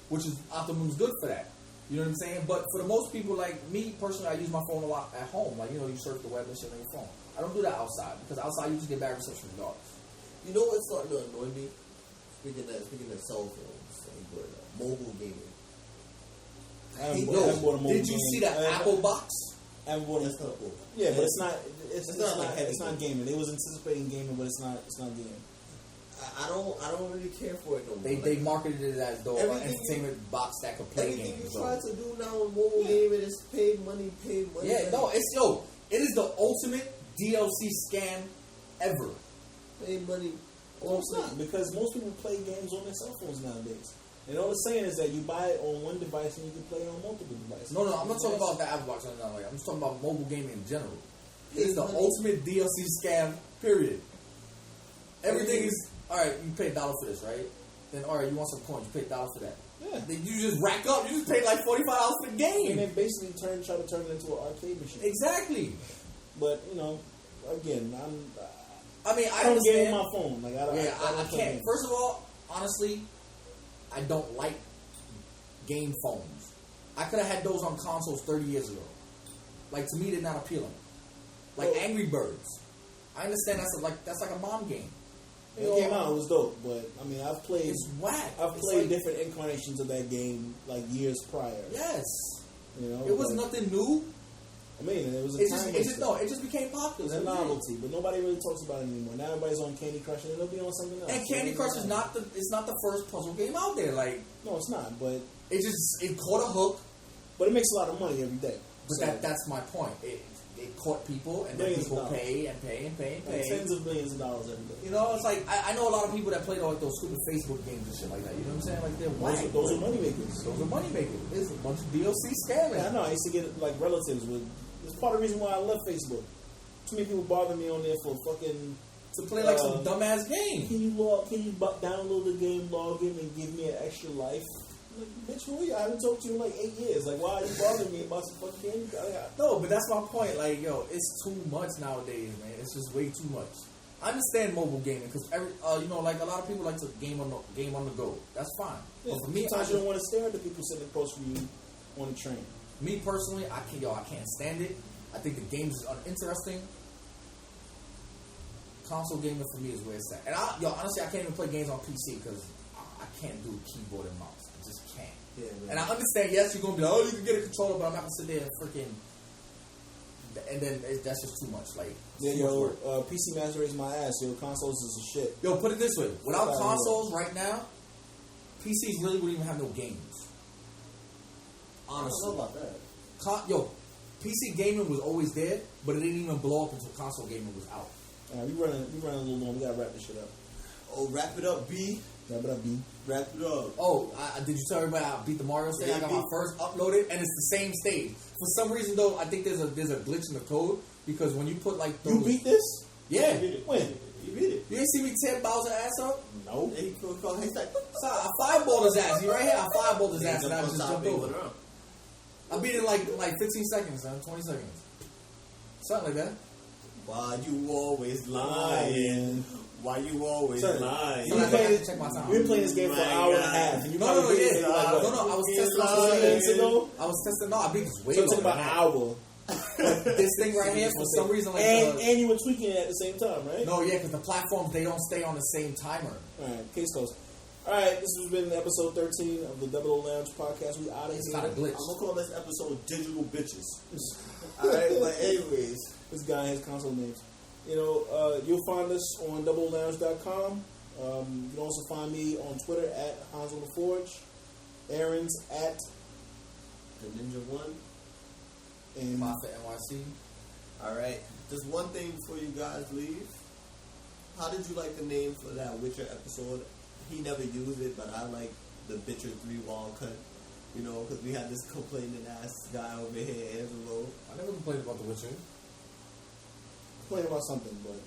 which is Optimum's good for that. You know what I'm saying? But for the most people, like me personally, I use my phone a lot at home. Like, you surf the web and shit on your phone. I don't do that outside, because outside you just get bad reception regardless. You know what's starting to annoy me? Speaking of cell phones, mobile gaming. Did you see the Apple box? That's not cool. Yeah, but it's not gaming. They was anticipating gaming, but it's not gaming. I don't really care for it no more. They marketed it as though an entertainment box that could play games. Everything you try to do now in mobile gaming is paid money. Yeah, it is the ultimate DLC scam ever. Paid money. Well, it's not, because most people play games on their cell phones nowadays. And all it's saying is that you buy it on one device and you can play it on multiple devices. No, I'm not talking about the Apple box. No, I'm just talking about mobile gaming in general. It is the ultimate DLC scam, period. Everything is, alright, you pay $1 for this, right? Then, alright, you want some coins, you pay $1 for that. Yeah. Then you just rack up, you just pay like $45 for the game. And then basically try to turn it into an arcade machine. Exactly. But, again, I don't game on my phone. Like, I can't. Games. First of all, honestly, I don't like game phones. I could have had those on consoles 30 years ago. Like, to me, they're not appealing. Like Angry Birds. I understand that's like a mom game. It came out, it was dope, but I've played. It's whack. I've played different incarnations of that game like years prior. Yes. It was nothing new. It was it just became popular. It's a novelty, but nobody really talks about it anymore. Now everybody's on Candy Crush, and it'll be on something else. And Candy Crush is not the first puzzle game out there. Like, no, it's not. But it caught a hook. But it makes a lot of money every day. But that's my point. It caught people, and then people pay and pay and pay and pay. Tens of millions of dollars every day. It's like I know a lot of people that play like those stupid Facebook games and shit like that. You know what I'm saying? Like, they're whack. Those are money makers. Those are money makers. It's a bunch of DLC scamming. Yeah, I know. I used to get like relatives with. It's part of the reason why I left Facebook. Too many people bother me on there for fucking to play like some dumbass game. Can you download the game, log in, and give me an extra life? I'm like, bitch, who are you? I haven't talked to you in like 8 years. Like, why are you bothering me about some fucking game? No, but that's my point. Like, it's too much nowadays, man. It's just way too much. I understand mobile gaming because like a lot of people like to game on the go. That's fine. Yeah, but for me, sometimes you don't want to stare at the people sitting across from you on the train. Me personally, I can't stand it. I think the games is uninteresting. Console gaming for me is where it's at. And honestly, I can't even play games on PC because I can't do keyboard and mouse. I just can't. Yeah, and I understand, yes, you're going to be like, you can get a controller, but I'm not going to sit there and freaking... And then that's just too much. Like, PC Master is my ass. Consoles is a shit. Yo, put it this way. Without consoles right now, PCs really wouldn't even have no games. Honestly. I don't know about that. PC gaming was always there, but it didn't even blow up until console gaming was out. We running a little long. We gotta wrap this shit up. Oh, wrap it up, B. Wrap it up, B. Wrap it up. Oh, did you tell everybody I beat the Mario stage? I got my first uploaded, and it's the same stage. For some reason, though, I think there's a glitch in the code because when you put like those, you beat this? Yeah. When? You beat it. You ain't see me tear Bowser's ass up? No. I fireballed his ass. He right here. I fireballed his ass, and I just jumped over. I beat it like 15 seconds, 20 seconds. Something like that. Why you always lying? Why you always lying? You've been playing this game for an hour and a half. And you No, I was testing. I was testing. No, I beat this way. So it took about an hour. This thing right here, for some reason, like and you were tweaking it at the same time, right? No, yeah, because the platforms they don't stay on the same timer. All right, case closed. All right, this has been episode 13 of the 00Lounge podcast. We out of here. It's not a glitch. I'm gonna call this episode "Digital Bitches." All right, but anyways, this guy has console names. You know, you'll find us on doublelounge.com. You can also find me on Twitter at Hans on the Forge. Aaron's at the Ninja One. And Mafia NYC. All right, just one thing before you guys leave. How did you like the name for that Witcher episode? He never used it, but I like the Witcher 3 wall cut. You know, because we had this complaining ass guy over here, Angelo. I never complained about the Witcher. Complain about something, but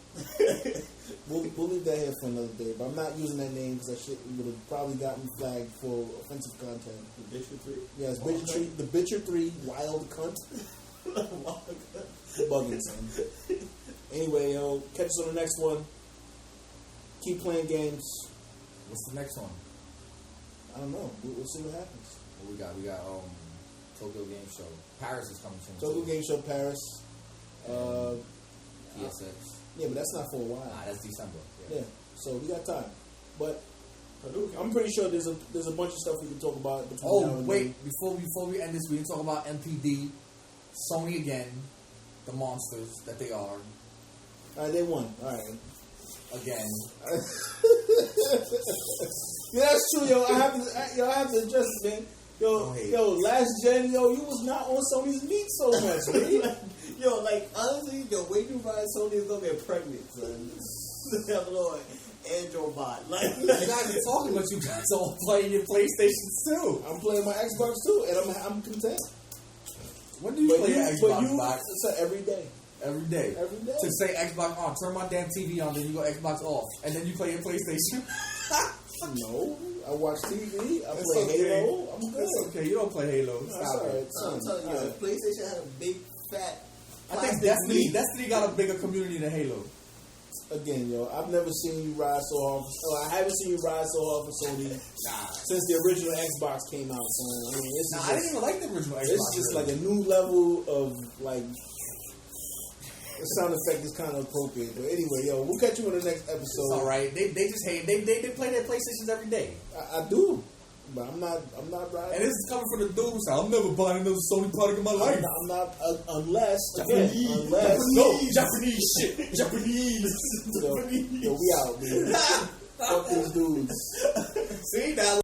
we'll leave that here for another day. But I'm not using that name because that shit would have probably gotten flagged for offensive content. The Witcher 3? Yes, the Witcher 3 wild cunt. Bugging, son. Anyway, yo, catch us on the next one. Keep playing games. What's the next one? I don't know. We'll see what happens. What we got Tokyo Game Show. Paris is coming soon. Tokyo Game Show Paris. PSX. Yeah, but that's not for a while. Nah, that's December. Yeah. So we got time. But I'm pretty sure there's a bunch of stuff we can talk about between now and then. Before we end this, we can talk about MPD, Sony again, the monsters that they are. All right, they won. All right. Again. Yeah, that's true, yo. I have to address it, man. Yo, last gen, yo, you was not on Sony's meat so much, man. Yo, like, honestly, the way you ride Sony is gonna get pregnant, son. Lord, Androbot. Like, you guys are talking, but you guys are all playing your PlayStations too. I'm playing my Xbox too, and I'm content. When do you play your Xbox box? It's every day. Every day. Every day. To say Xbox on, turn my damn TV on, then you go Xbox off, and then you play your PlayStation. No, I watch TV. I play Halo. I'm good. That's okay. You don't play Halo. That's all right. I'm telling you, if PlayStation had a big fat. I think Destiny got a bigger community than Halo. Again, yo, I've never seen you ride so hard. I haven't seen you ride so hard for Sony since the original Xbox came out. Son. I mean, I didn't even like the original Xbox. It's just like a new level of like. The sound effect is kind of appropriate, but anyway, yo, we'll catch you in the next episode. It's all right. They just hate. They play their PlayStations every day. I do, but I'm not riding. And this is coming from the dude who said, "I'm never buying another Sony product in my life." I'm not unless Japanese shit. Japanese. Yo, we out, man. Fuck these dudes. See now.